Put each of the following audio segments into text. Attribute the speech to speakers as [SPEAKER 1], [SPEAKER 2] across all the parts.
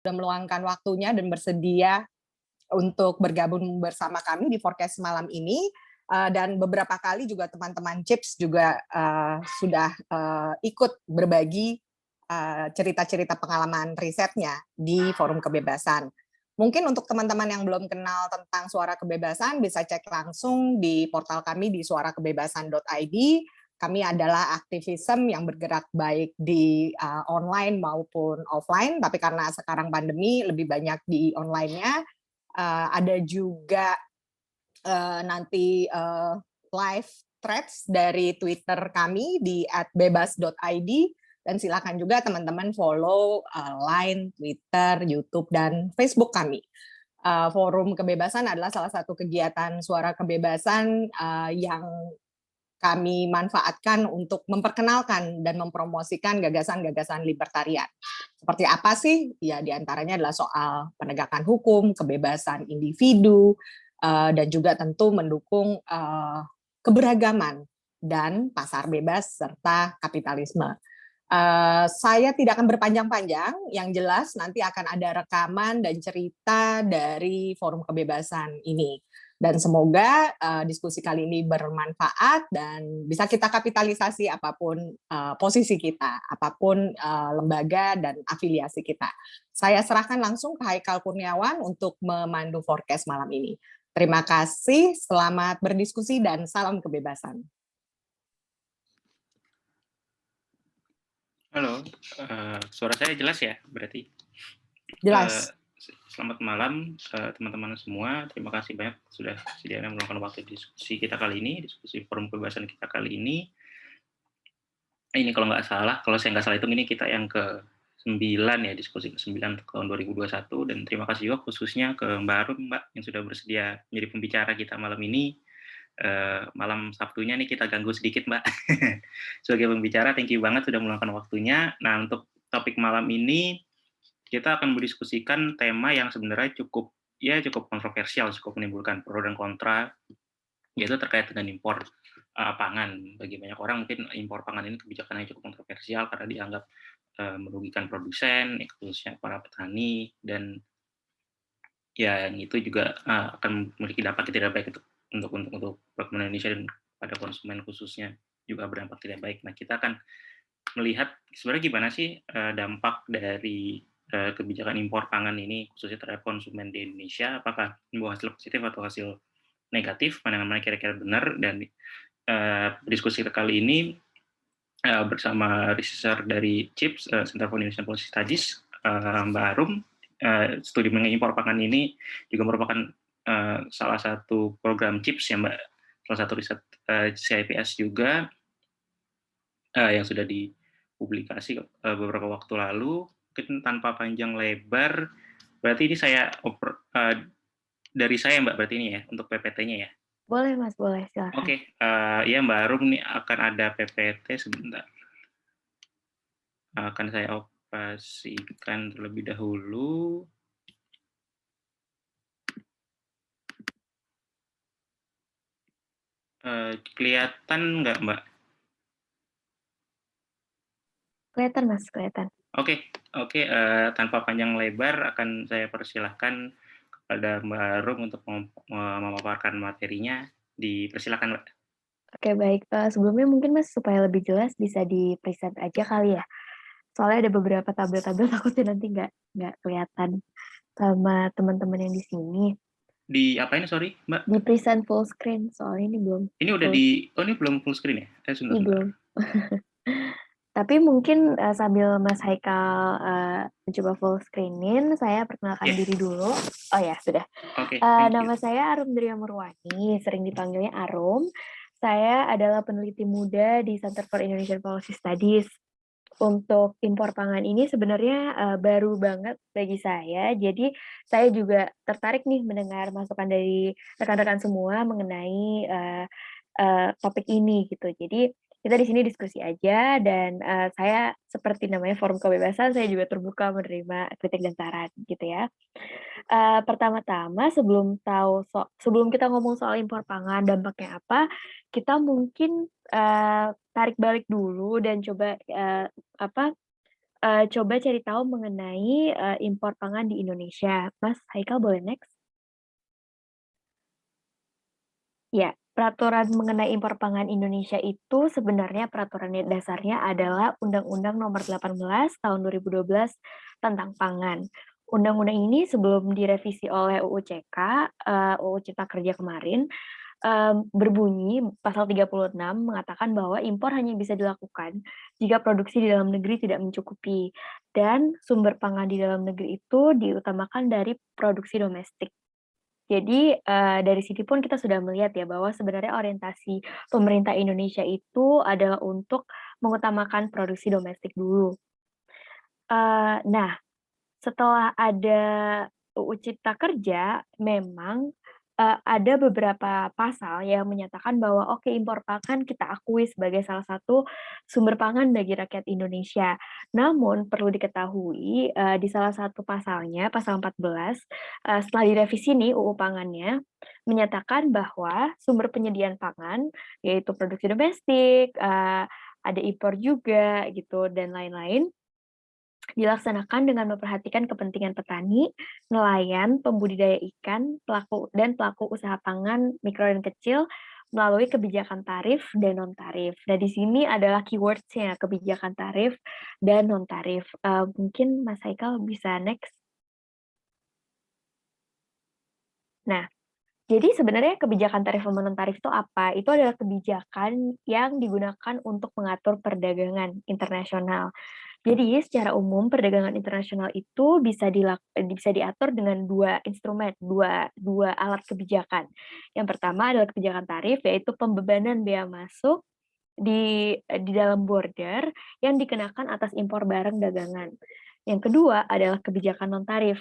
[SPEAKER 1] sudah meluangkan waktunya dan bersedia untuk bergabung bersama kami di Forecast malam ini. Dan beberapa kali juga teman-teman CIPS juga sudah ikut berbagi cerita-cerita pengalaman risetnya di Forum Kebebasan. Mungkin untuk teman-teman yang belum kenal tentang Suara Kebebasan, bisa cek langsung di portal kami di suarakebebasan.id. Kami adalah aktivisme yang bergerak baik di online maupun offline, tapi karena sekarang pandemi lebih banyak di online-nya. Ada juga nanti live threads dari Twitter kami di @bebas.id, dan silakan juga teman-teman follow Line, Twitter, YouTube, dan Facebook kami. Forum Kebebasan adalah salah satu kegiatan Suara Kebebasan yang kami manfaatkan untuk memperkenalkan dan mempromosikan gagasan-gagasan libertarian. Seperti apa sih? Ya, diantaranya adalah soal penegakan hukum, kebebasan individu, dan juga tentu mendukung keberagaman dan pasar bebas serta kapitalisme. Saya tidak akan berpanjang-panjang, yang jelas nanti akan ada rekaman dan cerita dari Forum Kebebasan ini. Dan semoga diskusi kali ini bermanfaat dan bisa kita kapitalisasi apapun posisi kita, apapun lembaga dan afiliasi kita. Saya serahkan langsung ke Haikal Kurniawan untuk memandu forecast malam ini. Terima kasih, selamat berdiskusi dan salam kebebasan.
[SPEAKER 2] Halo, suara saya jelas ya berarti?
[SPEAKER 1] Jelas.
[SPEAKER 2] Selamat malam teman-teman semua. Terima kasih banyak sudah sedianya meluangkan waktu diskusi kita kali ini, diskusi Forum Kebebasan kita kali ini. Ini kalau saya nggak salah hitung ini kita yang ke-9 ya, diskusi ke-9 tahun 2021, dan terima kasih juga khususnya ke Mbak Arum, Mbak, yang sudah bersedia menjadi pembicara kita malam ini. Malam Sabtunya nih kita ganggu sedikit, Mbak. Sebagai pembicara, thank you banget sudah meluangkan waktunya. Nah, untuk topik malam ini kita akan berdiskusikan tema yang sebenarnya cukup kontroversial, cukup menimbulkan pro dan kontra, yaitu terkait dengan impor pangan. Bagi banyak orang mungkin impor pangan ini kebijakan yang cukup kontroversial karena dianggap merugikan produsen, khususnya para petani, dan ya yang itu juga akan memiliki dampak yang tidak baik untuk perekonomian Indonesia dan pada konsumen khususnya juga berdampak tidak baik. Nah, kita akan melihat sebenarnya gimana sih dampak dari kebijakan impor pangan ini khususnya terhadap konsumen di Indonesia, apakah membawa hasil positif atau hasil negatif, mana kira-kira benar. Dan diskusi kali ini bersama researcher dari CIPS, Center for Indonesian Policy Studies, Mbak Arum. Studi mengenai impor pangan ini juga merupakan salah satu program CIPS ya, Mbak, salah satu riset CIPS juga yang sudah dipublikasi beberapa waktu lalu. Mungkin tanpa panjang lebar, berarti ini dari saya, Mbak, berarti ini ya, untuk PPT-nya ya?
[SPEAKER 3] Boleh, Mas, boleh, silakan.
[SPEAKER 2] Oke, ya Mbak Arum nih akan ada PPT sebentar. Akan saya operasikan terlebih dahulu. Kelihatan nggak, Mbak?
[SPEAKER 3] Kelihatan, Mas, kelihatan.
[SPEAKER 2] Oke, tanpa panjang lebar akan saya persilahkan kepada Mbak Arum untuk memaparkan materinya. Dipersilakan, Mbak.
[SPEAKER 3] Oke, baik. Sebelumnya mungkin, Mas, supaya lebih jelas bisa di-present aja kali ya? Soalnya ada beberapa tabel-tabel takutnya nanti nggak kelihatan sama teman-teman yang di sini.
[SPEAKER 2] Di apain, sorry, Mbak?
[SPEAKER 3] Di-present full screen, soalnya ini belum.
[SPEAKER 2] Ini udah ini belum full screen ya?
[SPEAKER 3] Ini belum. Tapi mungkin sambil Mas Haikal mencoba full screen-in, saya perkenalkan diri dulu. Oh ya, sudah. Nama saya Arum Dria Murwani, sering dipanggilnya Arum. Saya adalah peneliti muda di Center for Indonesian Policy Studies. Untuk impor pangan ini sebenarnya baru banget bagi saya, jadi saya juga tertarik nih mendengar masukan dari rekan-rekan semua mengenai topik ini gitu. Jadi kita di sini diskusi aja, dan saya seperti namanya Forum Kebebasan, saya juga terbuka menerima kritik dan saran gitu ya. Pertama-tama sebelum kita ngomong soal impor pangan dampaknya apa, kita mungkin tarik balik dulu dan coba coba cari tahu mengenai impor pangan di Indonesia. Mas Haikal boleh next? Ya, peraturan mengenai impor pangan Indonesia itu sebenarnya peraturannya dasarnya adalah Undang-Undang Nomor 18 Tahun 2012 tentang pangan. Undang-undang ini sebelum direvisi oleh UU CK, UU Cipta Kerja kemarin, berbunyi pasal 36 mengatakan bahwa impor hanya bisa dilakukan jika produksi di dalam negeri tidak mencukupi dan sumber pangan di dalam negeri itu diutamakan dari produksi domestik. Jadi dari sini pun kita sudah melihat ya bahwa sebenarnya orientasi pemerintah Indonesia itu adalah untuk mengutamakan produksi domestik dulu. Nah, setelah ada UU Cipta Kerja, memang ada beberapa pasal yang menyatakan bahwa oke, impor pangan kita akui sebagai salah satu sumber pangan bagi rakyat Indonesia. Namun perlu diketahui di salah satu pasalnya, pasal 14, setelah direvisi nih UU pangannya, menyatakan bahwa sumber penyediaan pangan, yaitu produksi domestik, ada impor juga gitu dan lain-lain, dilaksanakan dengan memperhatikan kepentingan petani, nelayan, pembudidaya ikan, pelaku usaha pangan mikro dan kecil melalui kebijakan tarif dan non-tarif. Nah, di sini adalah keywords-nya, kebijakan tarif dan non-tarif. Mungkin Mas Haikal bisa next. Nah, jadi sebenarnya kebijakan tarif dan non-tarif itu apa? Itu adalah kebijakan yang digunakan untuk mengatur perdagangan internasional. Jadi secara umum perdagangan internasional itu bisa diatur dengan dua instrumen, dua alat kebijakan. Yang pertama adalah kebijakan tarif, yaitu pembebanan bea masuk di dalam border yang dikenakan atas impor barang dagangan. Yang kedua adalah kebijakan non-tarif.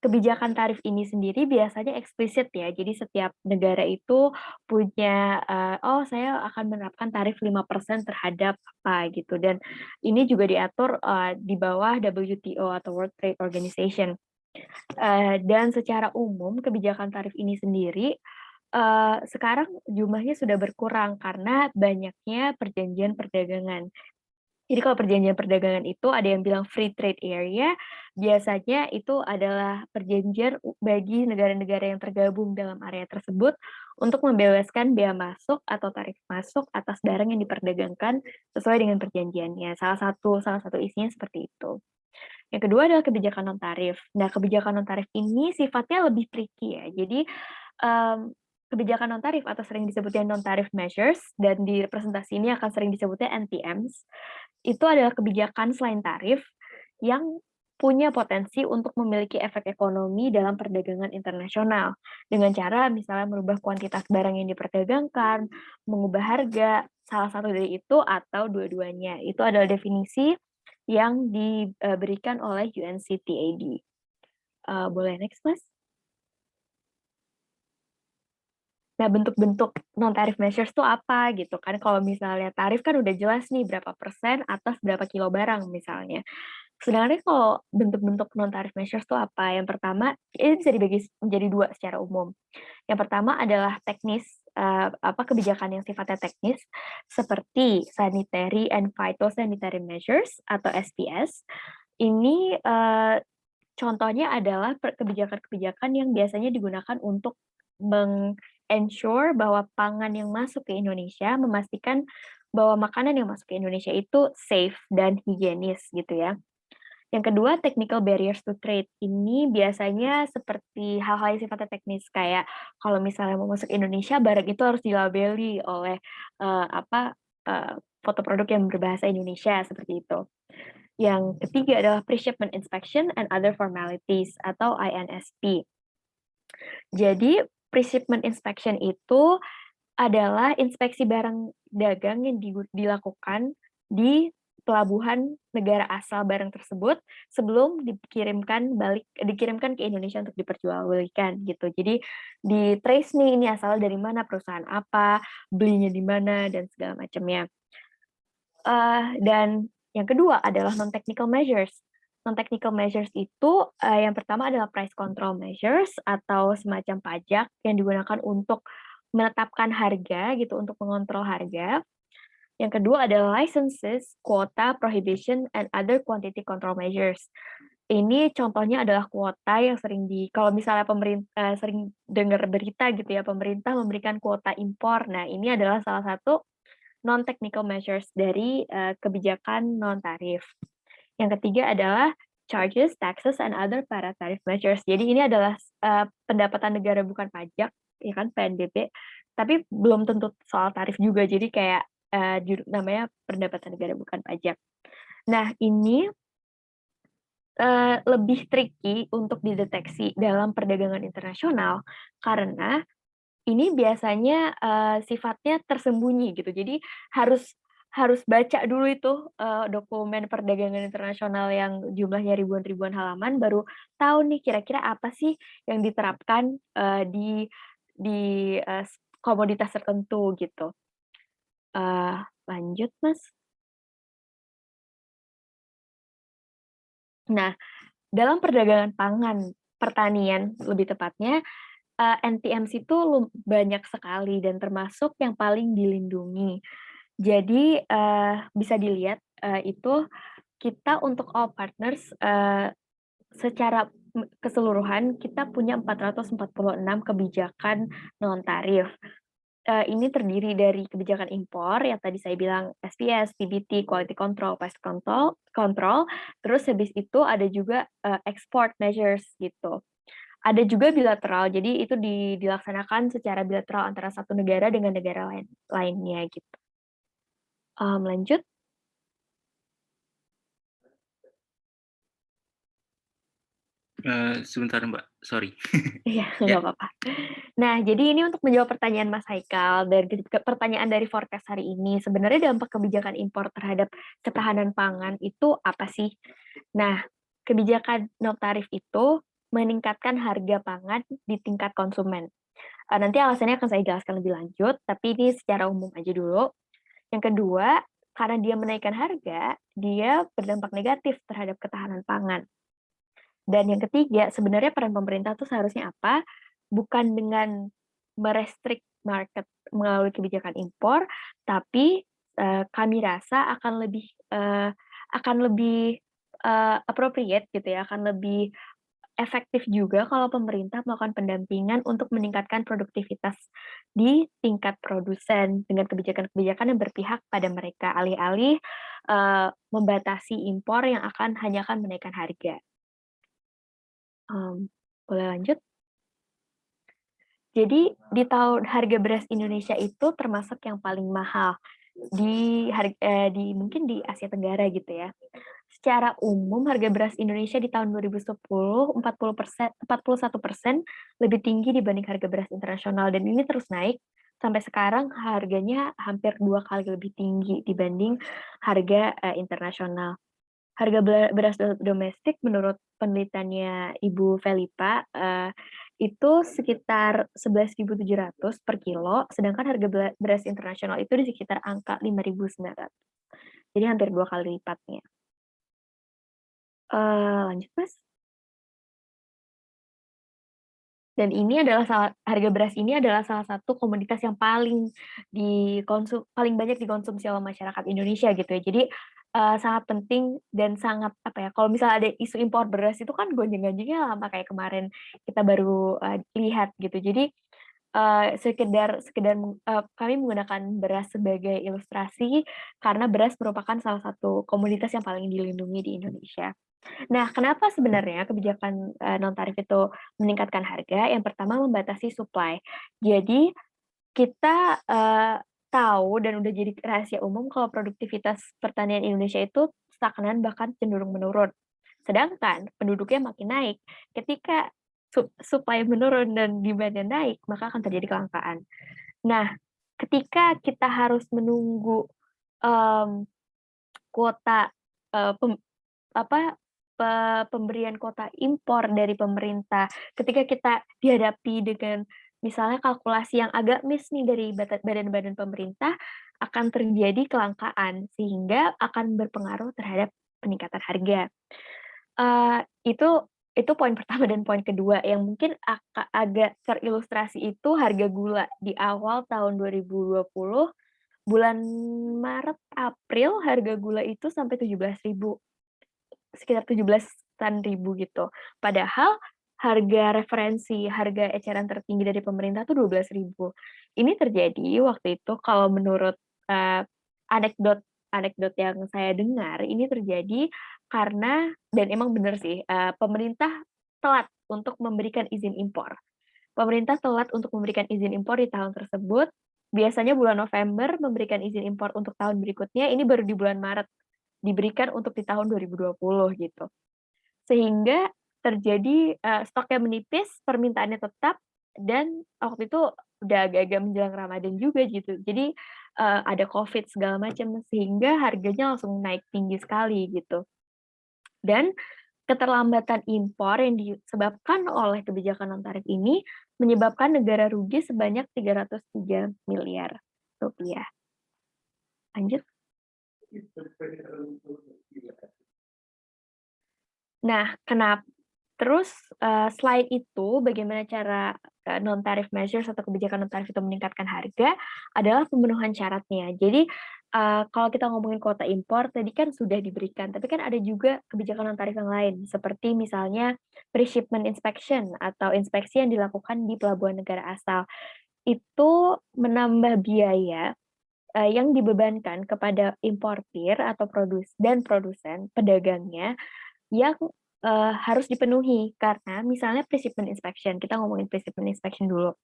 [SPEAKER 3] Kebijakan tarif ini sendiri biasanya eksplisit ya, jadi setiap negara itu punya, oh saya akan menerapkan tarif 5% terhadap apa gitu, dan ini juga diatur di bawah WTO atau World Trade Organization. Dan secara umum kebijakan tarif ini sendiri sekarang jumlahnya sudah berkurang karena banyaknya perjanjian perdagangan. Jadi kalau perjanjian perdagangan itu ada yang bilang free trade area, biasanya itu adalah perjanjian bagi negara-negara yang tergabung dalam area tersebut untuk membebaskan bea masuk atau tarif masuk atas barang yang diperdagangkan sesuai dengan perjanjiannya. Salah satu isinya seperti itu. Yang kedua adalah kebijakan non-tarif. Nah, kebijakan non-tarif ini sifatnya lebih tricky ya. Jadi kebijakan non-tarif atau sering disebutnya non-tarif measures, dan di representasi ini akan sering disebutnya NTMs, itu adalah kebijakan selain tarif yang punya potensi untuk memiliki efek ekonomi dalam perdagangan internasional dengan cara misalnya merubah kuantitas barang yang diperdagangkan, mengubah harga, salah satu dari itu atau dua-duanya. Itu adalah definisi yang diberikan oleh UNCTAD. Boleh next, Mas? Nah, bentuk-bentuk non-tarif measures itu apa gitu kan? Kalau misalnya tarif kan udah jelas nih berapa persen atas berapa kilo barang misalnya. Sebenarnya kalau bentuk-bentuk non-tarif measures itu apa? Yang pertama, ini bisa dibagi menjadi dua secara umum. Yang pertama adalah teknis, kebijakan yang sifatnya teknis, seperti Sanitary and Phytosanitary Measures atau SPS. Ini contohnya adalah kebijakan-kebijakan yang biasanya digunakan untuk ensure bahwa pangan yang masuk ke Indonesia, memastikan bahwa makanan yang masuk ke Indonesia itu safe dan higienis gitu ya. Yang kedua, technical barriers to trade. Ini biasanya seperti hal-hal yang sifatnya teknis, kayak kalau misalnya mau masuk Indonesia, barang itu harus dilabeli oleh foto produk yang berbahasa Indonesia, seperti itu. Yang ketiga adalah pre-shipment inspection and other formalities atau INSP. Jadi pre-shipment inspection itu adalah inspeksi barang dagang yang dilakukan di pelabuhan negara asal barang tersebut sebelum dikirimkan ke Indonesia untuk diperjualbelikan gitu. Jadi di trace nih ini asal dari mana, perusahaan apa, belinya di mana dan segala macamnya. Dan yang kedua adalah non-technical measures. Non-technical measures itu yang pertama adalah price control measures atau semacam pajak yang digunakan untuk menetapkan harga gitu, untuk mengontrol harga. Yang kedua adalah licenses, quota, prohibition, and other quantity control measures. Ini contohnya adalah kuota yang kalau misalnya pemerintah sering dengar berita gitu ya, pemerintah memberikan kuota impor. Nah, ini adalah salah satu non-technical measures dari kebijakan non-tarif. Yang ketiga adalah charges, taxes, and other para-tarif measures. Jadi ini adalah pendapatan negara bukan pajak, ya kan, PNBP, tapi belum tentu soal tarif juga. Jadi kayak namanya pendapatan negara bukan pajak. Nah, ini lebih tricky untuk dideteksi dalam perdagangan internasional karena ini biasanya sifatnya tersembunyi gitu. Jadi harus baca dulu itu dokumen perdagangan internasional yang jumlahnya ribuan-ribuan halaman baru tahu nih kira-kira apa sih yang diterapkan di komoditas tertentu gitu. Lanjut, Mas. Nah, dalam perdagangan pangan, pertanian lebih tepatnya, NTMC itu banyak sekali dan termasuk yang paling dilindungi. Jadi bisa dilihat itu kita untuk all partners secara keseluruhan kita punya 446 kebijakan non-tarif. Ini terdiri dari kebijakan impor yang tadi saya bilang SPS, PBT, quality control, pest control, terus habis itu ada juga export measures gitu. Ada juga bilateral, jadi itu dilaksanakan secara bilateral antara satu negara dengan negara lainnya gitu. Lanjut.
[SPEAKER 2] Sebentar Mbak, sorry.
[SPEAKER 3] Iya, nggak apa-apa. Nah, jadi ini untuk menjawab pertanyaan Mas Haikal, dan pertanyaan dari forecast hari ini, sebenarnya dampak kebijakan impor terhadap ketahanan pangan itu apa sih? Nah, kebijakan non-tarif itu meningkatkan harga pangan di tingkat konsumen. Nanti alasannya akan saya jelaskan lebih lanjut, tapi ini secara umum aja dulu. Yang kedua, karena dia menaikkan harga, dia berdampak negatif terhadap ketahanan pangan. Dan yang ketiga, sebenarnya peran pemerintah itu seharusnya apa? Bukan dengan merestrict market melalui kebijakan impor, tapi kami rasa akan lebih appropriate gitu ya, akan lebih efektif juga kalau pemerintah melakukan pendampingan untuk meningkatkan produktivitas di tingkat produsen dengan kebijakan-kebijakan yang berpihak pada mereka, alih-alih membatasi impor yang hanya akan menaikkan harga. Boleh lanjut? Jadi di tahun harga beras Indonesia itu termasuk yang paling mahal mungkin di Asia Tenggara gitu ya. Secara umum harga beras Indonesia di tahun 2010 41% lebih tinggi dibanding harga beras internasional, dan ini terus naik sampai sekarang harganya hampir 2 kali lebih tinggi dibanding harga internasional. Harga beras domestik menurut penelitiannya Ibu Felipa itu sekitar 11.700 per kilo, sedangkan harga beras internasional itu di sekitar angka 5.900. Jadi hampir 2 kali lipatnya. Lanjut, Mas. Dan ini adalah harga beras ini adalah salah satu komoditas yang paling banyak dikonsumsi oleh masyarakat Indonesia gitu ya. Jadi sangat penting dan sangat kalau misalnya ada isu impor beras itu kan gonjang-ganjingnya lama kayak kemarin kita baru lihat gitu. Jadi sekedar kami menggunakan beras sebagai ilustrasi karena beras merupakan salah satu komoditas yang paling dilindungi di Indonesia. Nah, kenapa sebenarnya kebijakan non-tarif itu meningkatkan harga? Yang pertama, membatasi supply. Jadi, kita tahu dan udah jadi rahasia umum kalau produktivitas pertanian Indonesia itu stagnan bahkan cenderung menurun. Sedangkan penduduknya makin naik. Ketika supply menurun dan demand-nya naik, maka akan terjadi kelangkaan. Nah, ketika kita harus menunggu kuota pemberian kuota impor dari pemerintah, ketika kita dihadapi dengan misalnya kalkulasi yang agak miss nih dari badan-badan pemerintah, akan terjadi kelangkaan sehingga akan berpengaruh terhadap peningkatan harga. Itu poin pertama, dan poin kedua yang mungkin agak terilustrasi itu harga gula di awal tahun 2020 bulan Maret, April harga gula itu sampai 17.000, sekitar 17-an ribu gitu. Padahal harga referensi, harga eceran tertinggi dari pemerintah tuh 12.000. Ini terjadi waktu itu kalau menurut anekdot yang saya dengar, ini terjadi karena, dan emang benar sih, pemerintah telat untuk memberikan izin impor. Pemerintah telat untuk memberikan izin impor di tahun tersebut. Biasanya bulan November memberikan izin impor untuk tahun berikutnya, ini baru di bulan Maret diberikan untuk di tahun 2020 gitu. Sehingga terjadi stoknya menipis, permintaannya tetap, dan waktu itu udah agak-agak menjelang Ramadan juga gitu. Jadi ada COVID segala macam, sehingga harganya langsung naik tinggi sekali gitu. Dan keterlambatan impor yang disebabkan oleh kebijakan non-tarif ini menyebabkan negara rugi sebanyak 303 miliar rupiah. Lanjut. Nah, kenapa? Terus selain itu, bagaimana cara non-tarif measures atau kebijakan non-tarif itu meningkatkan harga adalah pemenuhan syaratnya. Jadi kalau kita ngomongin kuota impor, tadi kan sudah diberikan, tapi kan ada juga kebijakan non-tarif yang lain, seperti misalnya pre-shipment inspection atau inspeksi yang dilakukan di pelabuhan negara asal. Itu menambah biaya yang dibebankan kepada importir atau produsen, pedagangnya, yang harus dipenuhi. Karena misalnya pre-shipment inspection, kita ngomongin pre-shipment inspection dulu.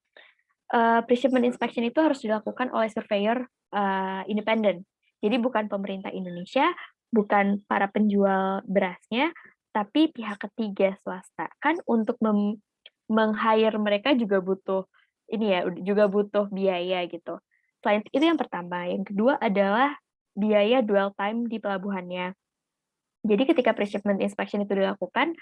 [SPEAKER 3] Pre-shipment inspection itu harus dilakukan oleh surveyor independen. Jadi bukan pemerintah Indonesia, bukan para penjual berasnya, tapi pihak ketiga swasta. Kan untuk meng-hire mereka juga butuh juga butuh biaya gitu. Selain itu yang pertama, yang kedua adalah biaya dwell time di pelabuhannya. Jadi ketika pre-shipment inspection itu dilakukan,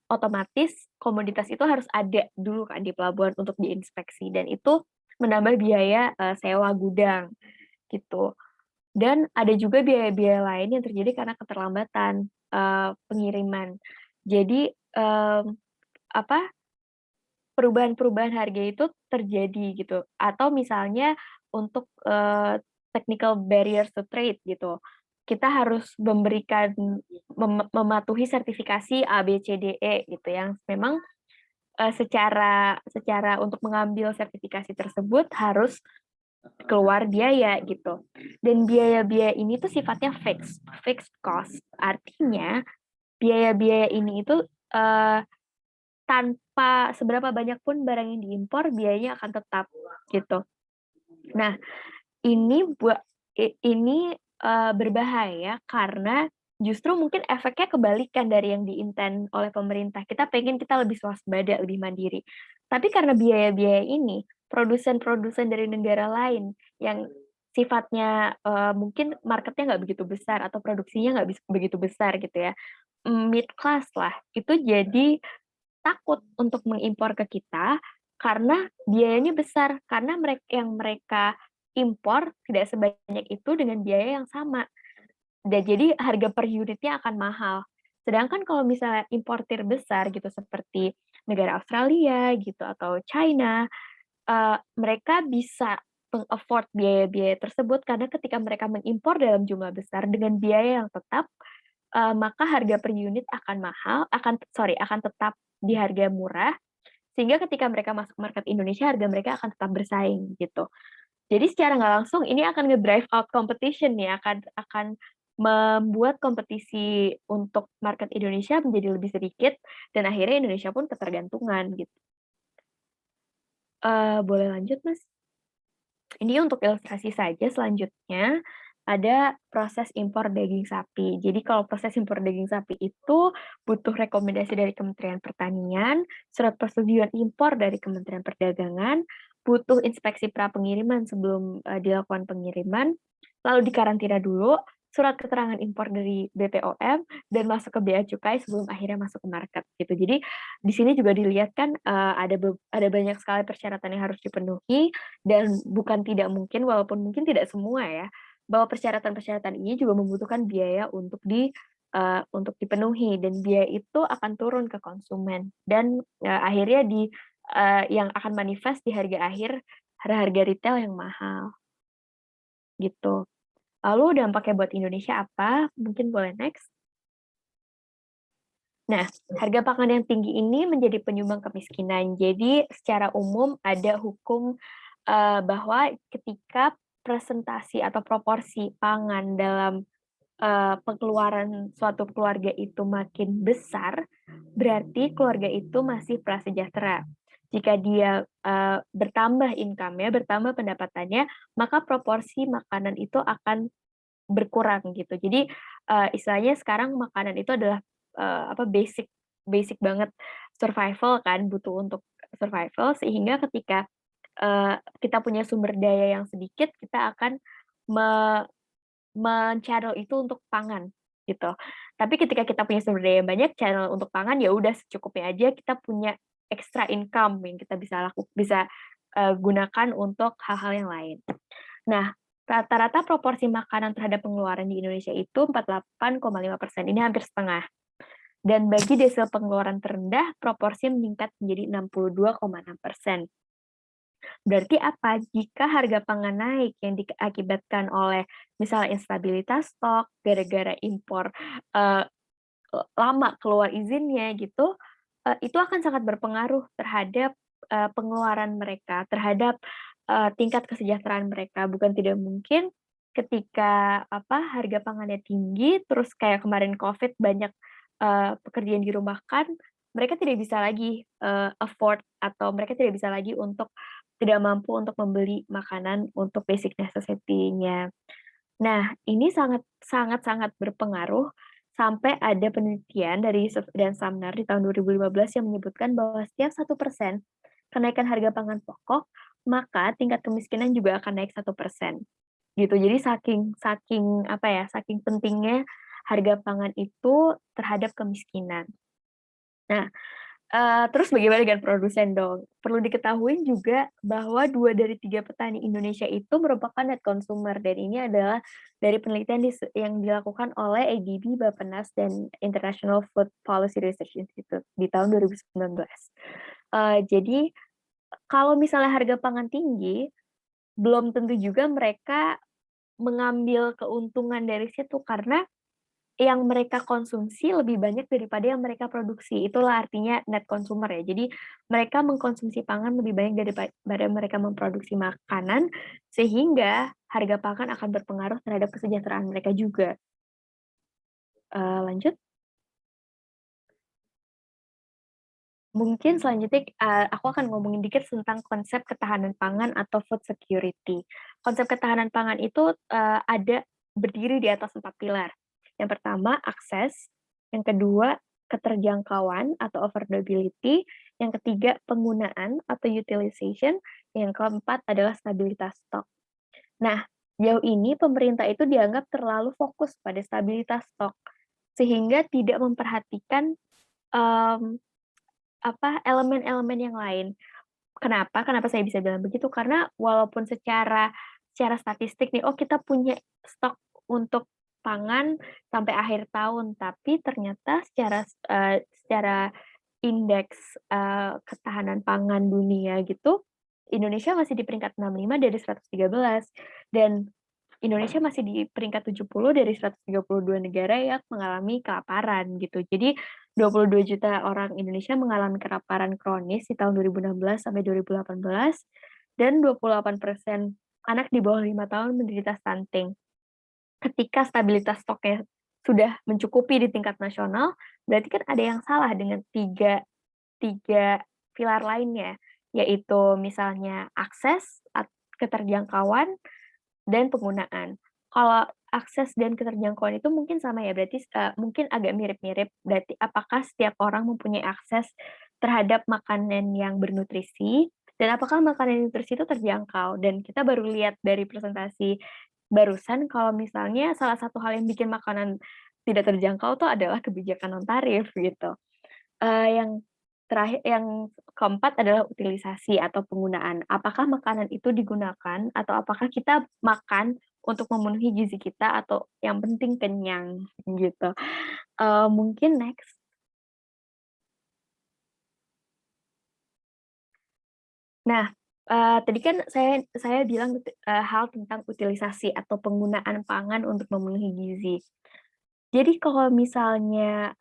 [SPEAKER 3] otomatis komoditas itu harus ada dulu kan di pelabuhan untuk diinspeksi, dan itu menambah biaya sewa gudang gitu. Dan ada juga biaya-biaya lain yang terjadi karena keterlambatan pengiriman. Jadi perubahan-perubahan harga itu terjadi gitu. Atau misalnya untuk technical barriers to trade gitu. Kita harus mematuhi sertifikasi A, B, C, D, E gitu, yang memang secara untuk mengambil sertifikasi tersebut harus keluar biaya gitu. Dan biaya-biaya ini tuh sifatnya fixed cost. Artinya biaya-biaya ini itu tanpa seberapa banyak pun barang yang diimpor, biayanya akan tetap gitu. Nah, ini berbahaya karena justru mungkin efeknya kebalikan dari yang diintent oleh pemerintah. Kita pengen kita lebih swasembada, lebih mandiri. Tapi karena biaya-biaya ini, produsen-produsen dari negara lain yang sifatnya mungkin marketnya nggak begitu besar atau produksinya nggak begitu besar gitu ya, mid class lah, itu jadi takut untuk mengimpor ke kita karena biayanya besar, karena mereka impor tidak sebanyak itu dengan biaya yang sama. Dan jadi harga per unitnya akan mahal. Sedangkan kalau misalnya importir besar gitu seperti negara Australia gitu atau China, mereka bisa meng-afford biaya-biaya tersebut karena ketika mereka mengimpor dalam jumlah besar dengan biaya yang tetap, maka harga per unit akan tetap di harga murah, sehingga ketika mereka masuk market Indonesia, harga mereka akan tetap bersaing gitu. Jadi secara nggak langsung ini akan nge-drive out competition ya, akan membuat kompetisi untuk market Indonesia menjadi lebih sedikit, dan akhirnya Indonesia pun ketergantungan gitu. Boleh lanjut, Mas? Ini untuk ilustrasi saja. Selanjutnya ada proses impor daging sapi. Jadi kalau proses impor daging sapi itu butuh rekomendasi dari Kementerian Pertanian, surat persetujuan impor dari Kementerian Perdagangan, butuh inspeksi pra-pengiriman sebelum dilakukan pengiriman, lalu dikarantina dulu, surat keterangan impor dari BPOM, dan masuk ke Bea Cukai sebelum akhirnya masuk ke market gitu. Jadi di sini juga dilihat kan ada banyak sekali persyaratan yang harus dipenuhi, dan bukan tidak mungkin, walaupun mungkin tidak semua ya, bahwa persyaratan-persyaratan ini juga membutuhkan biaya untuk dipenuhi, dan biaya itu akan turun ke konsumen, dan akhirnya yang akan manifest di harga akhir, harga retail yang mahal. gitu. Lalu dampaknya buat Indonesia apa? Mungkin boleh next. Nah, harga pangan yang tinggi ini menjadi penyumbang kemiskinan. Jadi secara umum ada hukum bahwa ketika presentasi atau proporsi pangan dalam pengeluaran suatu keluarga itu makin besar, berarti keluarga itu masih prasejahtera. Jika dia bertambah income-nya, bertambah pendapatannya, maka proporsi makanan itu akan berkurang gitu. Jadi istilahnya sekarang makanan itu adalah basic banget survival kan, butuh untuk survival, sehingga ketika kita punya sumber daya yang sedikit, kita akan men-channel itu untuk pangan gitu. Tapi ketika kita punya sumber daya banyak, channel untuk pangan ya udah secukupnya aja, kita punya extra income yang kita bisa gunakan untuk hal-hal yang lain. Nah, rata-rata proporsi makanan terhadap pengeluaran di Indonesia itu 48,5%. Ini hampir setengah. Dan bagi desil pengeluaran terendah, proporsi meningkat menjadi 62,6%. Berarti apa? Jika harga pangan naik yang diakibatkan oleh misalnya instabilitas stok, gara-gara impor lama keluar izinnya gitu, itu akan sangat berpengaruh terhadap pengeluaran mereka, terhadap tingkat kesejahteraan mereka. Bukan tidak mungkin ketika harga pangannya tinggi, terus kayak kemarin COVID banyak pekerja yang dirumahkan, mereka tidak bisa lagi afford atau mereka tidak bisa lagi tidak mampu untuk membeli makanan untuk basic necessity-nya. Nah, ini sangat berpengaruh sampai ada penelitian dari Yusuf dan Samnar di tahun 2015 yang menyebutkan bahwa setiap 1% kenaikan harga pangan pokok, maka tingkat kemiskinan juga akan naik 1%. Gitu. Jadi saking pentingnya harga pangan itu terhadap kemiskinan. Nah, terus bagaimana dengan produsen dong? Perlu diketahui juga bahwa 2 dari 3 petani Indonesia itu merupakan net consumer, dan ini adalah dari penelitian yang dilakukan oleh ADB, Bappenas, dan International Food Policy Research Institute di tahun 2019. Jadi, kalau misalnya harga pangan tinggi, belum tentu juga mereka mengambil keuntungan dari situ, karena yang mereka konsumsi lebih banyak daripada yang mereka produksi. Itulah artinya net consumer ya. Jadi mereka mengkonsumsi pangan lebih banyak daripada mereka memproduksi makanan, sehingga harga pangan akan berpengaruh terhadap kesejahteraan mereka juga. Lanjut. Mungkin selanjutnya aku akan ngomongin dikit tentang konsep ketahanan pangan atau food security. Konsep ketahanan pangan itu berdiri di atas 4 pilar. Yang pertama, akses. Yang kedua, keterjangkauan atau affordability. Yang ketiga, penggunaan atau utilization. Yang keempat adalah stabilitas stok. Nah, jauh ini pemerintah itu dianggap terlalu fokus pada stabilitas stok, sehingga tidak memperhatikan elemen-elemen yang lain. Kenapa saya bisa bilang begitu? Karena walaupun secara statistik nih, kita punya stok untuk pangan sampai akhir tahun, tapi ternyata secara indeks ketahanan pangan dunia gitu, Indonesia masih di peringkat 65 dari 113, dan Indonesia masih di peringkat 70 dari 132 negara yang mengalami kelaparan gitu. Jadi 22 juta orang Indonesia mengalami kelaparan kronis di tahun 2016 sampai 2018, dan 28% anak di bawah 5 tahun menderita stunting. Ketika stabilitas stoknya sudah mencukupi di tingkat nasional, berarti kan ada yang salah dengan tiga pilar lainnya, yaitu misalnya akses, keterjangkauan, dan penggunaan. Kalau akses dan keterjangkauan itu mungkin sama ya, berarti mungkin agak mirip-mirip. Berarti apakah setiap orang mempunyai akses terhadap makanan yang bernutrisi, dan apakah makanan nutrisi itu terjangkau. Dan kita baru lihat dari presentasi barusan kalau misalnya salah satu hal yang bikin makanan tidak terjangkau itu adalah kebijakan non-tarif gitu. Yang terakhir, yang keempat adalah utilisasi atau penggunaan. Apakah makanan itu digunakan atau apakah kita makan untuk memenuhi gizi kita atau yang penting kenyang gitu. Mungkin next. Nah, Tadi kan saya bilang hal tentang utilisasi atau penggunaan pangan untuk memenuhi gizi. Jadi kalau misalnya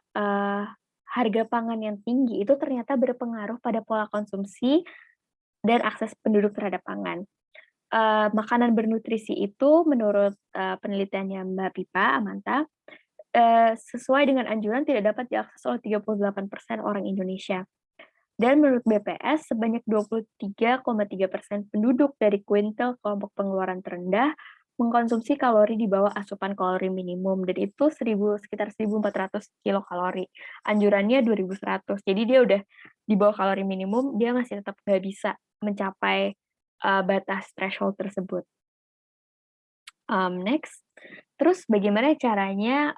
[SPEAKER 3] harga pangan yang tinggi itu ternyata berpengaruh pada pola konsumsi dan akses penduduk terhadap pangan. Makanan bernutrisi itu menurut penelitiannya Mbak Pipa Amanta, sesuai dengan anjuran tidak dapat diakses oleh 38% orang Indonesia. Dan menurut BPS, sebanyak 23,3% penduduk dari kuintil kelompok pengeluaran terendah mengkonsumsi kalori di bawah asupan kalori minimum, dan itu sekitar 1.400 kilokalori. Anjurannya 2.100, jadi dia udah di bawah kalori minimum, dia masih tetap nggak bisa mencapai batas threshold tersebut. Next, terus bagaimana caranya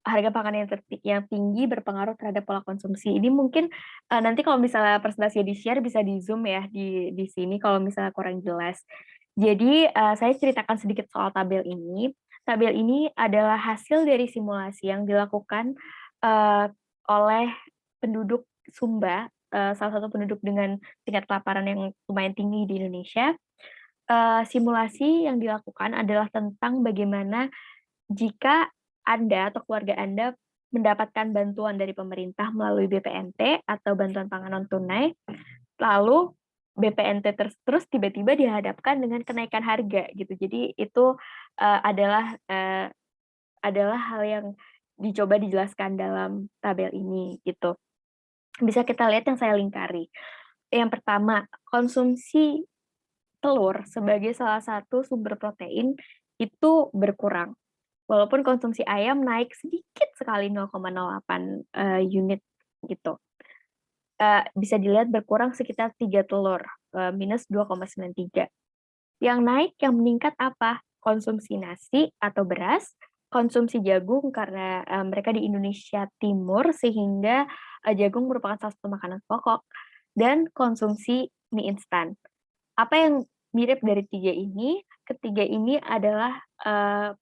[SPEAKER 3] harga pangan yang tinggi berpengaruh terhadap pola konsumsi. Ini mungkin nanti kalau misalnya presentasinya di-share bisa di-zoom ya di sini kalau misalnya kurang jelas. Jadi saya ceritakan sedikit soal tabel ini. Tabel ini adalah hasil dari simulasi yang dilakukan oleh penduduk Sumba, salah satu penduduk dengan tingkat kelaparan yang lumayan tinggi di Indonesia. Simulasi yang dilakukan adalah tentang bagaimana jika Anda atau keluarga Anda mendapatkan bantuan dari pemerintah melalui BPNT atau bantuan pangan non tunai, lalu BPNT terus tiba-tiba dihadapkan dengan kenaikan harga gitu. Jadi itu adalah hal yang dicoba dijelaskan dalam tabel ini gitu. Bisa kita lihat yang saya lingkari. Yang pertama, konsumsi telur sebagai salah satu sumber protein itu berkurang. Walaupun konsumsi ayam naik sedikit sekali 0,08 unit gitu. Bisa dilihat berkurang sekitar 3 telur, minus 2,93. Yang naik, yang meningkat apa? Konsumsi nasi atau beras, konsumsi jagung karena mereka di Indonesia Timur sehingga jagung merupakan salah satu makanan pokok, dan konsumsi mie instan. Apa yang mirip dari tiga ini? Ketiga ini adalah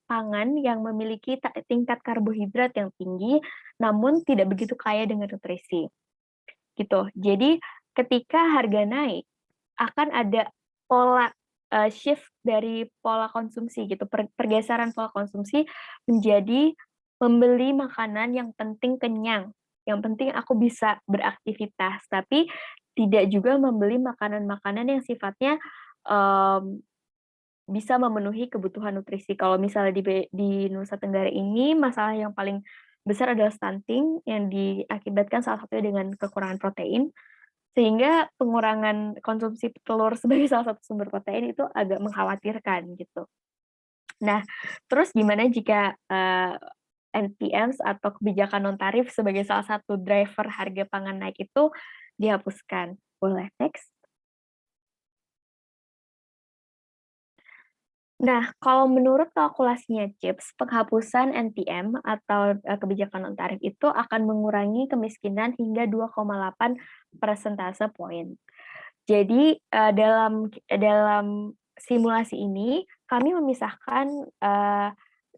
[SPEAKER 3] pangan yang memiliki tingkat karbohidrat yang tinggi, namun tidak begitu kaya dengan nutrisi. Gitu. Jadi ketika harga naik, akan ada pola shift dari pola konsumsi gitu, pergeseran pola konsumsi menjadi membeli makanan yang penting kenyang, yang penting aku bisa beraktivitas, tapi tidak juga membeli makanan-makanan yang sifatnya bisa memenuhi kebutuhan nutrisi. Kalau misalnya di Nusa Tenggara ini, masalah yang paling besar adalah stunting yang diakibatkan salah satunya dengan kekurangan protein, sehingga pengurangan konsumsi telur sebagai salah satu sumber protein itu agak mengkhawatirkan gitu. Nah, terus gimana jika NPMs atau kebijakan non tarif sebagai salah satu driver harga pangan naik itu dihapuskan? Boleh next. Nah, kalau menurut kalkulasinya CIPS, penghapusan NPM atau kebijakan non tarif itu akan mengurangi kemiskinan hingga 2,8 persentase poin. Jadi dalam simulasi ini kami memisahkan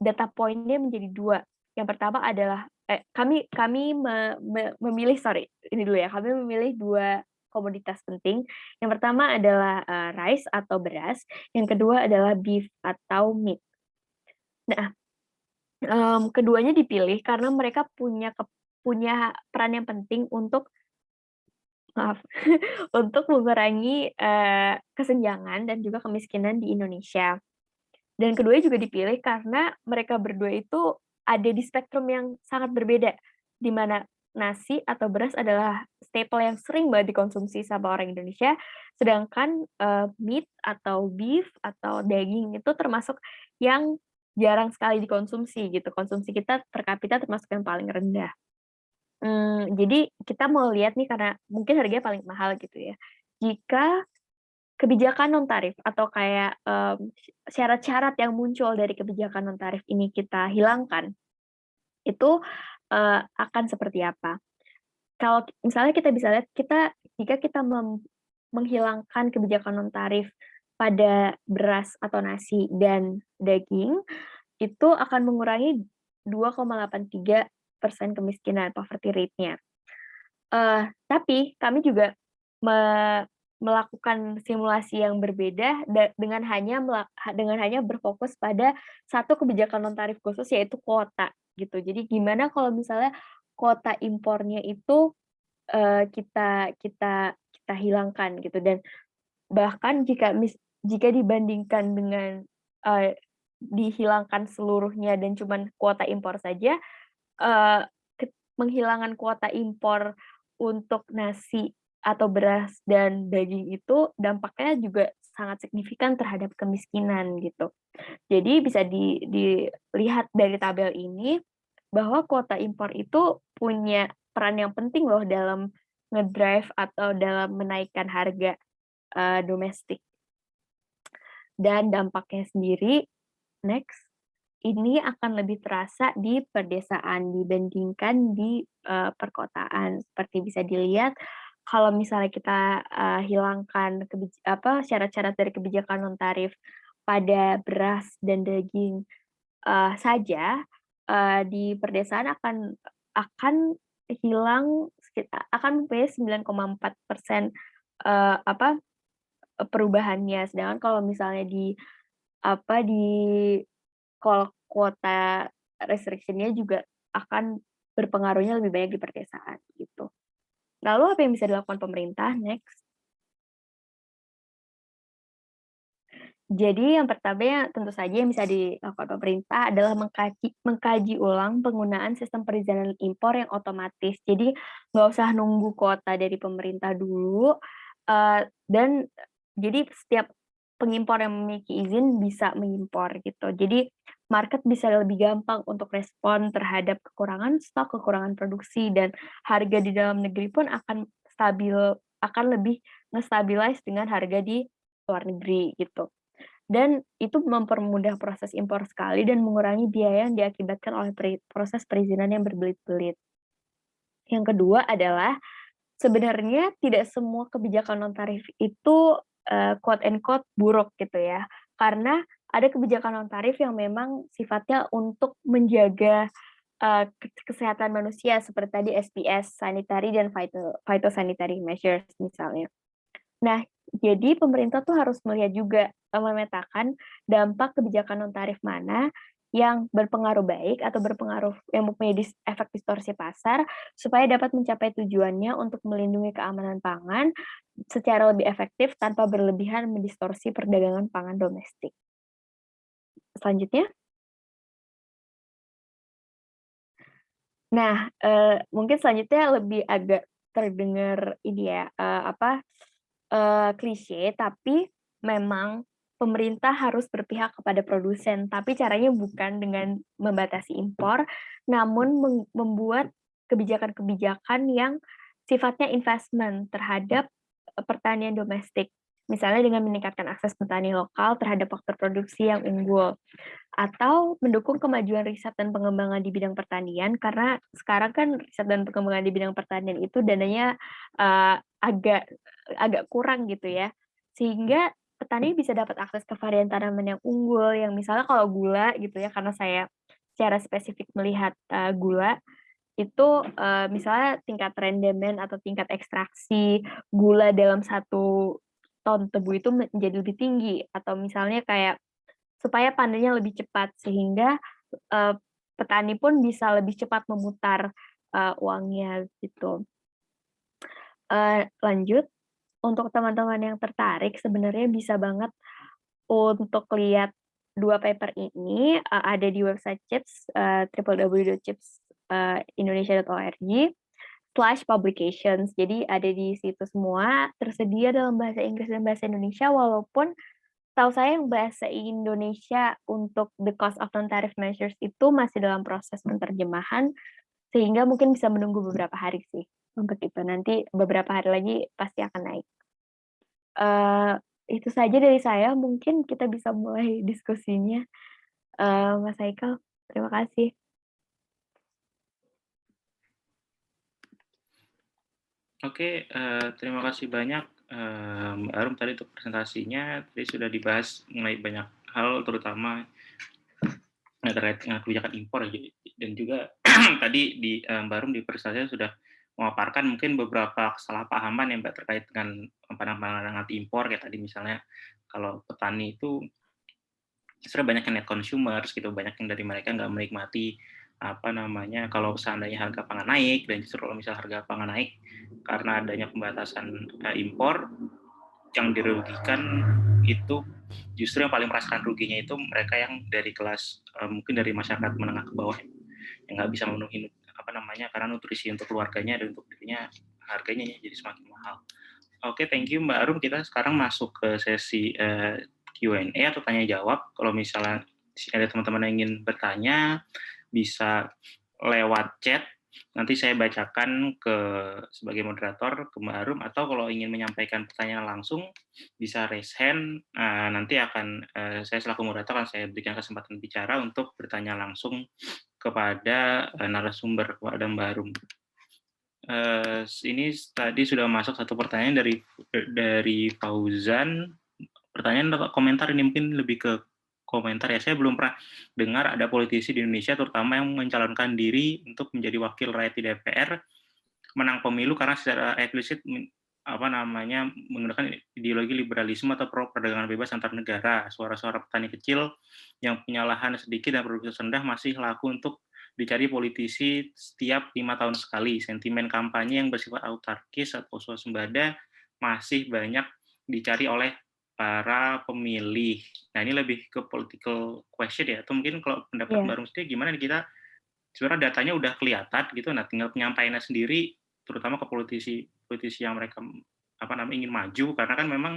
[SPEAKER 3] data poinnya menjadi dua. Yang pertama adalah kami memilih kami memilih dua komoditas penting. Yang pertama adalah rice atau beras, yang kedua adalah beef atau meat. Nah, keduanya dipilih karena mereka punya peran yang penting untuk untuk mengurangi kesenjangan dan juga kemiskinan di Indonesia. Dan keduanya juga dipilih karena mereka berdua itu ada di spektrum yang sangat berbeda, di mana nasi atau beras adalah staple yang sering banget dikonsumsi sama orang Indonesia, sedangkan meat atau beef atau daging itu termasuk yang jarang sekali dikonsumsi gitu. Konsumsi kita per kapita termasuk yang paling rendah. Jadi kita mau lihat nih karena mungkin harganya paling mahal gitu ya. Jika kebijakan non tarif atau kayak syarat-syarat yang muncul dari kebijakan non tarif ini kita hilangkan, itu akan seperti apa? Kalau misalnya kita bisa lihat jika kita menghilangkan kebijakan non tarif pada beras atau nasi dan daging, itu akan mengurangi 2,83% kemiskinan, poverty rate-nya. Tapi kami juga melakukan simulasi yang berbeda dengan hanya berfokus pada satu kebijakan non tarif khusus, yaitu kuota gitu. Jadi gimana kalau misalnya kuota impornya itu kita kita kita hilangkan gitu, dan bahkan jika dibandingkan dengan dihilangkan seluruhnya dan cuman kuota impor saja, eee, menghilangkan kuota impor untuk nasi atau beras dan daging itu dampaknya juga sangat signifikan terhadap kemiskinan gitu. Jadi bisa dilihat dari tabel ini bahwa kuota impor itu punya peran yang penting loh dalam ngedrive atau dalam menaikkan harga domestik. Dan dampaknya sendiri, next, ini akan lebih terasa di pedesaan dibandingkan di perkotaan. Seperti bisa dilihat, kalau misalnya kita hilangkan syarat-syarat dari kebijakan non tarif pada beras dan daging saja, di pedesaan akan hilang akan mempunyai 9,4% perubahannya. Sedangkan kalau misalnya di kuota restriction-nya juga akan berpengaruhnya lebih banyak di pedesaan gitu. Lalu apa yang bisa dilakukan pemerintah? Next. Jadi yang pertama tentu saja yang bisa dilakukan pemerintah adalah mengkaji ulang penggunaan sistem perizinan impor yang otomatis. Jadi nggak usah nunggu kuota dari pemerintah dulu, dan jadi setiap pengimpor yang memiliki izin bisa mengimpor gitu. Jadi market bisa lebih gampang untuk respon terhadap kekurangan stok, kekurangan produksi, dan harga di dalam negeri pun akan lebih nge-stabilize dengan harga di luar negeri gitu. Dan itu mempermudah proses impor sekali dan mengurangi biaya yang diakibatkan oleh proses perizinan yang berbelit-belit. Yang kedua adalah, sebenarnya tidak semua kebijakan non tarif itu quote and quote buruk gitu ya. Karena ada kebijakan non tarif yang memang sifatnya untuk menjaga kesehatan manusia, seperti tadi SPS, sanitary dan phytosanitary measures misalnya. Nah, jadi pemerintah tuh harus melihat juga, memetakan dampak kebijakan non tarif mana yang berpengaruh baik atau berpengaruh yang mempunyai efek distorsi pasar, supaya dapat mencapai tujuannya untuk melindungi keamanan pangan secara lebih efektif tanpa berlebihan mendistorsi perdagangan pangan domestik. Selanjutnya. Nah, mungkin selanjutnya lebih agak terdengar ini ya, klise, tapi memang pemerintah harus berpihak kepada produsen, tapi caranya bukan dengan membatasi impor, namun membuat kebijakan-kebijakan yang sifatnya investment terhadap pertanian domestik. Misalnya dengan meningkatkan akses petani lokal terhadap faktor produksi yang unggul, atau mendukung kemajuan riset dan pengembangan di bidang pertanian, karena sekarang kan riset dan pengembangan di bidang pertanian itu dananya agak kurang gitu ya, sehingga petani bisa dapat akses ke varian tanaman yang unggul, yang misalnya kalau gula gitu ya, karena saya secara spesifik melihat gula itu, misalnya tingkat rendemen atau tingkat ekstraksi gula dalam 1 ton tebu itu menjadi lebih tinggi, atau misalnya kayak supaya panennya lebih cepat, sehingga petani pun bisa lebih cepat memutar uangnya gitu. Lanjut, untuk teman-teman yang tertarik sebenarnya bisa banget untuk lihat 2 paper ini, ada di website CHIPS, www.chipsindonesia.org/publications. Jadi ada di situ semua, tersedia dalam bahasa Inggris dan bahasa Indonesia, walaupun tahu saya yang bahasa Indonesia untuk the cost of non-tariff measures itu masih dalam proses penerjemahan, sehingga mungkin bisa menunggu beberapa hari sih untuk itu. Nanti beberapa hari lagi pasti akan naik. Itu saja dari saya, mungkin kita bisa mulai diskusinya. Mas Haikal, terima kasih.
[SPEAKER 2] Oke, terima kasih banyak Mbak Arum tadi untuk presentasinya. Tadi sudah dibahas mengenai banyak hal, terutama terkait dengan kebijakan impor, dan juga tadi Mbak Arum di presentasinya sudah memaparkan mungkin beberapa kesalahpahaman yang terkait dengan pandangan anti impor kayak tadi misalnya kalau petani itu sebenarnya banyak yang net consumers gitu, banyak yang dari mereka nggak menikmati kalau seandainya harga pangan naik dan justru kalau misalnya harga pangan naik karena adanya pembatasan impor yang dirugikan itu justru yang paling merasakan ruginya itu mereka yang dari kelas mungkin dari masyarakat menengah ke bawah yang nggak bisa memenuhi karena nutrisi untuk keluarganya dan untuk dirinya harganya jadi semakin mahal. Oke, thank you Mbak Arum. Kita sekarang masuk ke sesi Q&A atau tanya jawab. Kalau misalnya di sini ada teman-teman yang ingin bertanya, bisa lewat chat. Nanti saya bacakan sebagai moderator ke Mbak Arum, atau kalau ingin menyampaikan pertanyaan langsung, bisa raise hand. Nanti akan saya selaku moderator akan saya berikan kesempatan bicara untuk bertanya langsung kepada narasumber, kepada Mbak Arum. Ini tadi sudah masuk satu pertanyaan dari Fauzan. Pertanyaan atau komentar ini mungkin lebih ke komentar ya. Saya belum pernah dengar ada politisi di Indonesia terutama yang mencalonkan diri untuk menjadi wakil rakyat di DPR menang pemilu karena secara eksplisit menggunakan ideologi liberalisme atau pro perdagangan bebas antar negara. Suara-suara petani kecil yang punya lahan sedikit dan produktivitas rendah masih laku untuk dicari politisi setiap 5 tahun sekali. Sentimen kampanye yang bersifat autarkis atau swasembada masih banyak dicari oleh para pemilih. Nah, ini lebih ke political question ya, atau mungkin kalau pendapat Mbak Arum sendiri gimana nih, kita sebenarnya datanya udah kelihatan gitu, nah tinggal penyampaiannya sendiri, terutama ke politisi yang mereka ingin maju, karena kan memang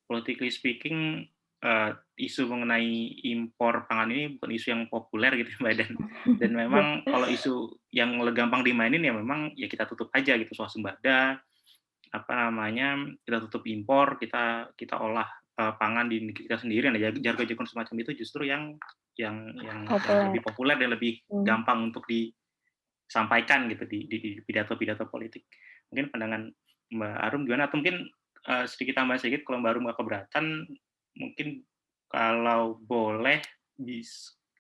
[SPEAKER 2] politically speaking isu mengenai impor pangan ini bukan isu yang populer gitu Mbak, dan memang kalau isu yang gampang dimainin ya memang ya kita tutup aja gitu, swasembada, kita tutup impor, kita olah pangan di negeri kita sendiri. Nah, jargon-jargon semacam itu justru yang lebih populer dan lebih gampang untuk disampaikan gitu di pidato-pidato politik. Mungkin pandangan Mbak Arum gimana? Atau mungkin sedikit tambah sedikit, kalau Mbak Arum nggak keberatan, mungkin kalau boleh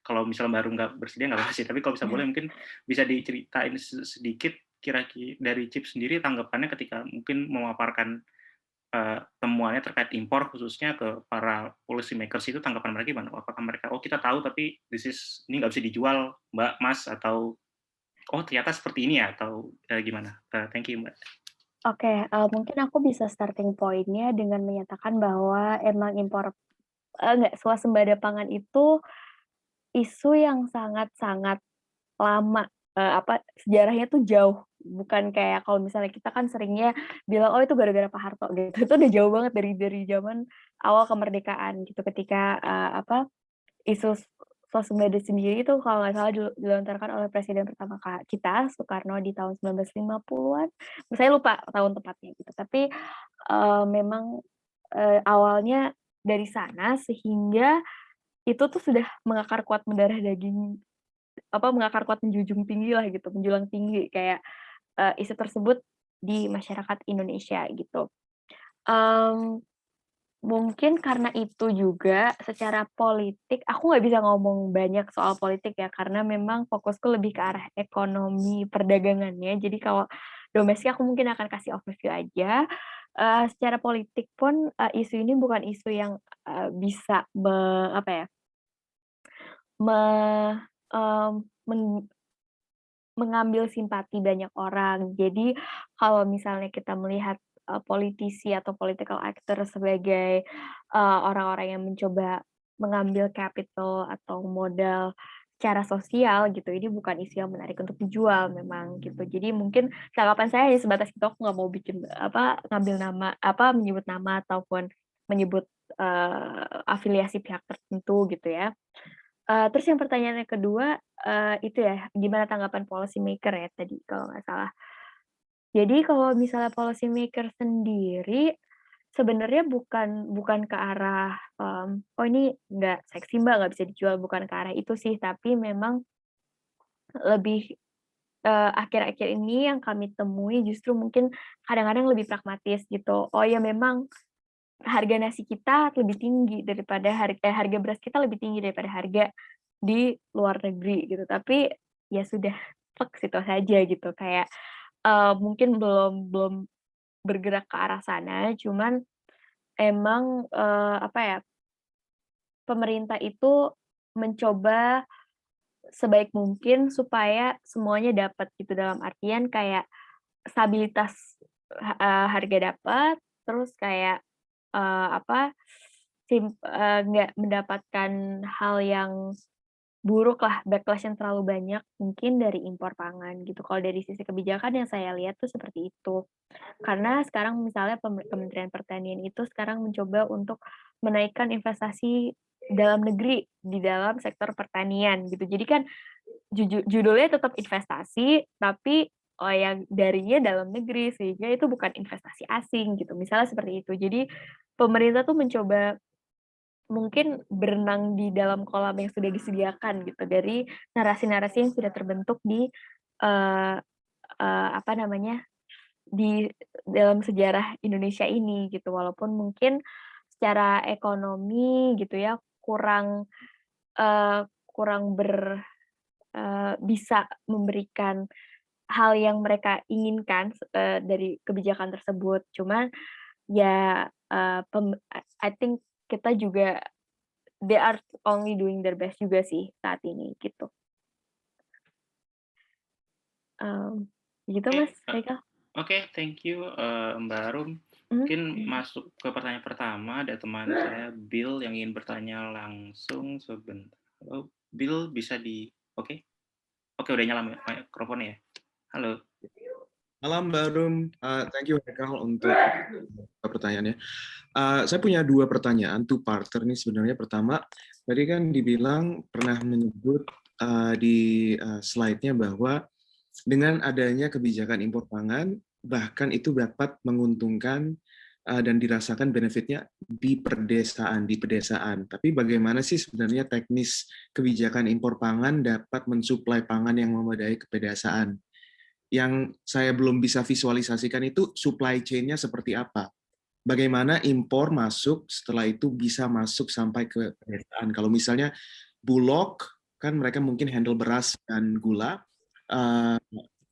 [SPEAKER 2] kalau misalnya Mbak Arum nggak bersedia nggak apa-apa sih, tapi kalau bisa boleh mungkin bisa diceritain sedikit kira-kira dari CIP sendiri tanggapannya ketika mungkin memaparkan temuannya terkait impor khususnya ke para policy makers, itu tanggapan mereka gimana? Apakah mereka kita tahu tapi ini nggak bisa dijual Mbak, Mas, atau ternyata seperti ini ya, atau gimana? Thank you Mbak.
[SPEAKER 3] Oke, mungkin aku bisa starting point-nya dengan menyatakan bahwa emang impor swasembada pangan itu isu yang sangat-sangat lama, sejarahnya tuh jauh, bukan kayak kalau misalnya kita kan seringnya bilang, "Oh itu gara-gara Pak Harto," gitu. Itu udah jauh banget dari zaman awal kemerdekaan gitu, ketika isu swasembada sendiri itu kalau nggak salah dilontarkan oleh presiden pertama kita, Soekarno, di tahun 1950-an. Saya lupa tahun tepatnya gitu, tapi memang awalnya dari sana sehingga itu tuh sudah mengakar kuat mendarah daging, mengakar kuat menjunjung tinggi lah gitu, menjulang tinggi kayak isu tersebut di masyarakat Indonesia gitu. Mungkin karena itu juga secara politik, aku nggak bisa ngomong banyak soal politik ya, karena memang fokusku lebih ke arah ekonomi perdagangannya. Jadi kalau domestik aku mungkin akan kasih overview aja. Secara politik pun isu ini bukan isu yang bisa mengambil simpati banyak orang. Jadi kalau misalnya kita melihat politisi atau political actor sebagai orang-orang yang mencoba mengambil capital atau modal secara sosial gitu, ini bukan isu yang menarik untuk dijual memang gitu. Jadi mungkin tanggapan saya hanya sebatas itu, aku nggak mau bikin ngambil nama menyebut nama ataupun menyebut afiliasi pihak tertentu gitu ya. Terus yang pertanyaan yang kedua, itu ya, gimana tanggapan policy maker ya tadi kalau nggak salah. Jadi kalau misalnya policy maker sendiri, sebenarnya bukan ke arah, "Oh ini nggak seksi Mbak, nggak bisa dijual," bukan ke arah itu sih, tapi memang lebih, akhir-akhir ini yang kami temui justru mungkin kadang-kadang lebih pragmatis gitu. Oh ya memang harga nasi kita lebih tinggi daripada harga beras kita lebih tinggi daripada harga di luar negeri gitu, tapi ya sudah, plek situ saja gitu. Kayak mungkin belum bergerak ke arah sana, cuman emang, apa ya, pemerintah itu mencoba sebaik mungkin supaya semuanya dapat gitu, dalam artian kayak stabilitas harga dapat, terus kayak, apa, nggak mendapatkan hal yang buruk lah, backlash yang terlalu banyak mungkin dari impor pangan gitu. Kalau dari sisi kebijakan yang saya lihat tuh seperti itu. Karena sekarang misalnya Kementerian Pertanian itu sekarang mencoba untuk menaikkan investasi dalam negeri di dalam sektor pertanian gitu. Jadi kan judulnya tetap investasi, tapi yang darinya dalam negeri, sehingga itu bukan investasi asing gitu. Misalnya seperti itu. Jadi pemerintah tuh mencoba mungkin berenang di dalam kolam yang sudah disediakan gitu dari narasi-narasi yang sudah terbentuk di apa namanya, di dalam sejarah Indonesia ini gitu. Walaupun mungkin secara ekonomi gitu ya kurang bisa memberikan hal yang mereka inginkan dari kebijakan tersebut. Cuman ya I think kita juga they are only doing their best juga sih saat ini gitu. Gitu Mas Haikal.
[SPEAKER 2] Oke, thank you Mbak Arum. Mungkin masuk ke pertanyaan pertama, ada teman saya Bill yang ingin bertanya langsung sebentar. Halo, Bill bisa Oke, udah nyala mikrofonnya ya. Halo.
[SPEAKER 4] Malam Mbak Arum, thank you Haikal untuk pertanyaannya. Saya punya 2 pertanyaan, two-parter nih sebenarnya. Pertama, tadi kan dibilang pernah menyebut di slide-nya bahwa dengan adanya kebijakan impor pangan, bahkan itu dapat menguntungkan dan dirasakan benefitnya di pedesaan. Tapi bagaimana sih sebenarnya teknis kebijakan impor pangan dapat mensuplai pangan yang memadai ke pedesaan? Yang saya belum bisa visualisasikan itu supply chain-nya seperti apa. Bagaimana impor masuk, setelah itu bisa masuk sampai ke pedesaan. Kalau misalnya Bulog, kan mereka mungkin handle beras dan gula.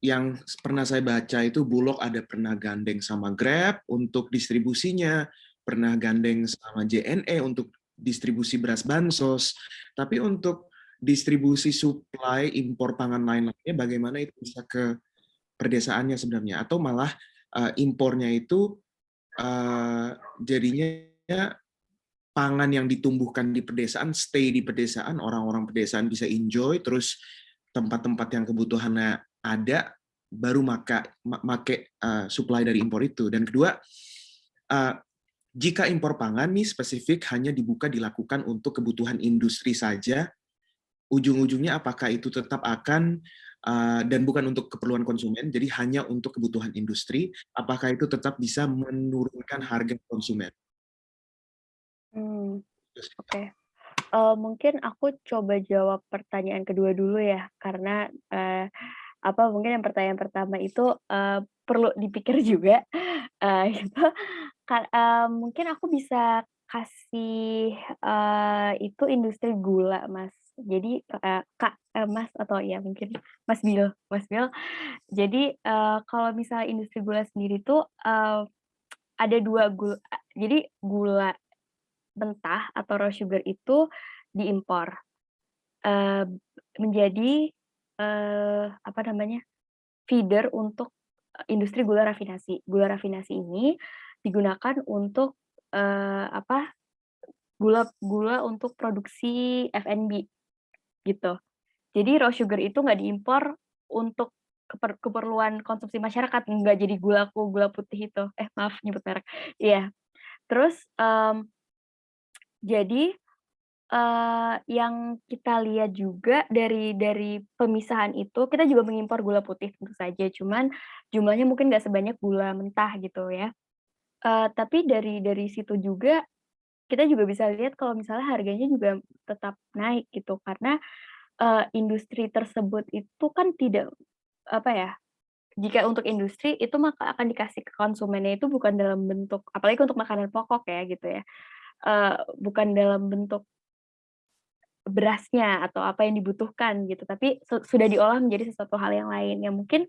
[SPEAKER 4] Yang pernah saya baca itu Bulog pernah gandeng sama Grab untuk distribusinya, pernah gandeng sama JNE untuk distribusi beras bansos. Tapi untuk distribusi supply impor pangan lain-lainnya, bagaimana itu bisa ke perdesaannya sebenarnya, atau malah impornya itu jadinya pangan yang ditumbuhkan di pedesaan stay di pedesaan, orang-orang pedesaan bisa enjoy, terus tempat-tempat yang kebutuhannya ada baru make supply dari impor itu. Dan kedua, jika impor pangan nih spesifik hanya dilakukan untuk kebutuhan industri saja, ujung-ujungnya apakah itu tetap akan dan bukan untuk keperluan konsumen, jadi hanya untuk kebutuhan industri, apakah itu tetap bisa menurunkan harga konsumen?
[SPEAKER 3] Oke. Mungkin aku coba jawab pertanyaan kedua dulu ya, karena mungkin yang pertanyaan pertama itu perlu dipikir juga. Gitu. Mungkin aku bisa kasih itu industri gula, Mas. Jadi Mas atau ya mungkin Mas Bill. Jadi kalau misalnya industri gula sendiri tuh ada 2 gula. Jadi gula mentah atau raw sugar itu diimpor menjadi feeder untuk industri gula rafinasi. Gula rafinasi ini digunakan untuk gula untuk produksi F&B gitu. Jadi raw sugar itu nggak diimpor untuk keperluan konsumsi masyarakat, nggak jadi gula putih itu. Maaf nyebut merek. Iya. Terus jadi yang kita lihat juga dari pemisahan itu, kita juga mengimpor gula putih tentu saja, cuman jumlahnya mungkin nggak sebanyak gula mentah gitu ya. Tapi dari situ juga kita juga bisa lihat kalau misalnya harganya juga tetap naik gitu, karena industri tersebut itu kan tidak jika untuk industri itu maka akan dikasih ke konsumennya itu bukan dalam bentuk, apalagi untuk makanan pokok ya gitu ya, bukan dalam bentuk berasnya atau apa yang dibutuhkan gitu, tapi sudah diolah menjadi sesuatu hal yang lain yang mungkin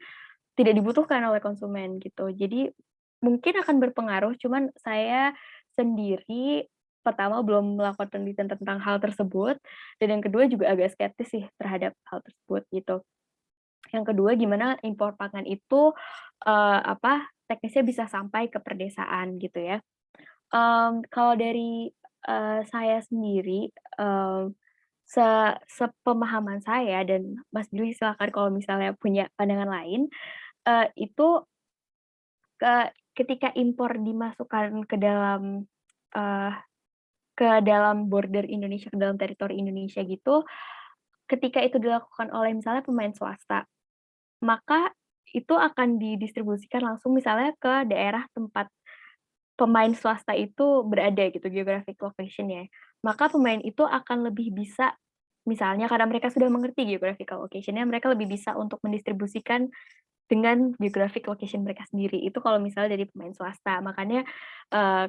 [SPEAKER 3] tidak dibutuhkan oleh konsumen gitu. Jadi mungkin akan berpengaruh, cuman saya sendiri pertama belum melakukan penelitian tentang hal tersebut, dan yang kedua juga agak skeptis sih terhadap hal tersebut gitu. Yang kedua, gimana impor pangan itu teknisnya bisa sampai ke perdesaan gitu ya. Kalau dari saya sendiri, sepemahaman saya, dan Mas Billy silakan kalau misalnya punya pandangan lain, itu ketika impor dimasukkan ke dalam border Indonesia, ke dalam teritori Indonesia gitu, ketika itu dilakukan oleh misalnya pemain swasta, maka itu akan didistribusikan langsung misalnya ke daerah tempat pemain swasta itu berada gitu, geographic location-nya. Maka pemain itu akan lebih bisa, misalnya karena mereka sudah mengerti geographical location-nya, mereka lebih bisa untuk mendistribusikan dengan geographic location mereka sendiri. Itu kalau misalnya dari pemain swasta. Makanya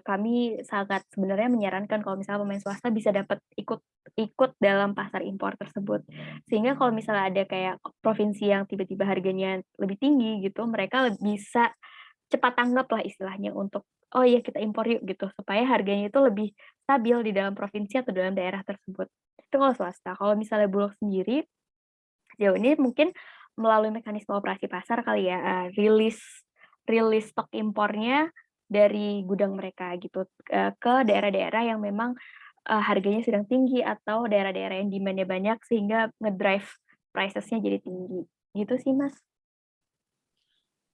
[SPEAKER 3] kami sangat sebenarnya menyarankan kalau misalnya pemain swasta bisa dapat ikut dalam pasar impor tersebut. Sehingga kalau misalnya ada kayak provinsi yang tiba-tiba harganya lebih tinggi gitu, mereka bisa cepat tanggap lah istilahnya untuk, oh iya kita impor yuk gitu, supaya harganya itu lebih stabil di dalam provinsi atau dalam daerah tersebut. Itu kalau swasta. Kalau misalnya Bulog sendiri, sejauh ini mungkin melalui mekanisme operasi pasar kali ya, rilis stok impornya dari gudang mereka gitu, ke daerah-daerah yang memang harganya sedang tinggi atau daerah-daerah yang demand-nya banyak sehingga ngedrive prices-nya jadi tinggi. Gitu sih, Mas.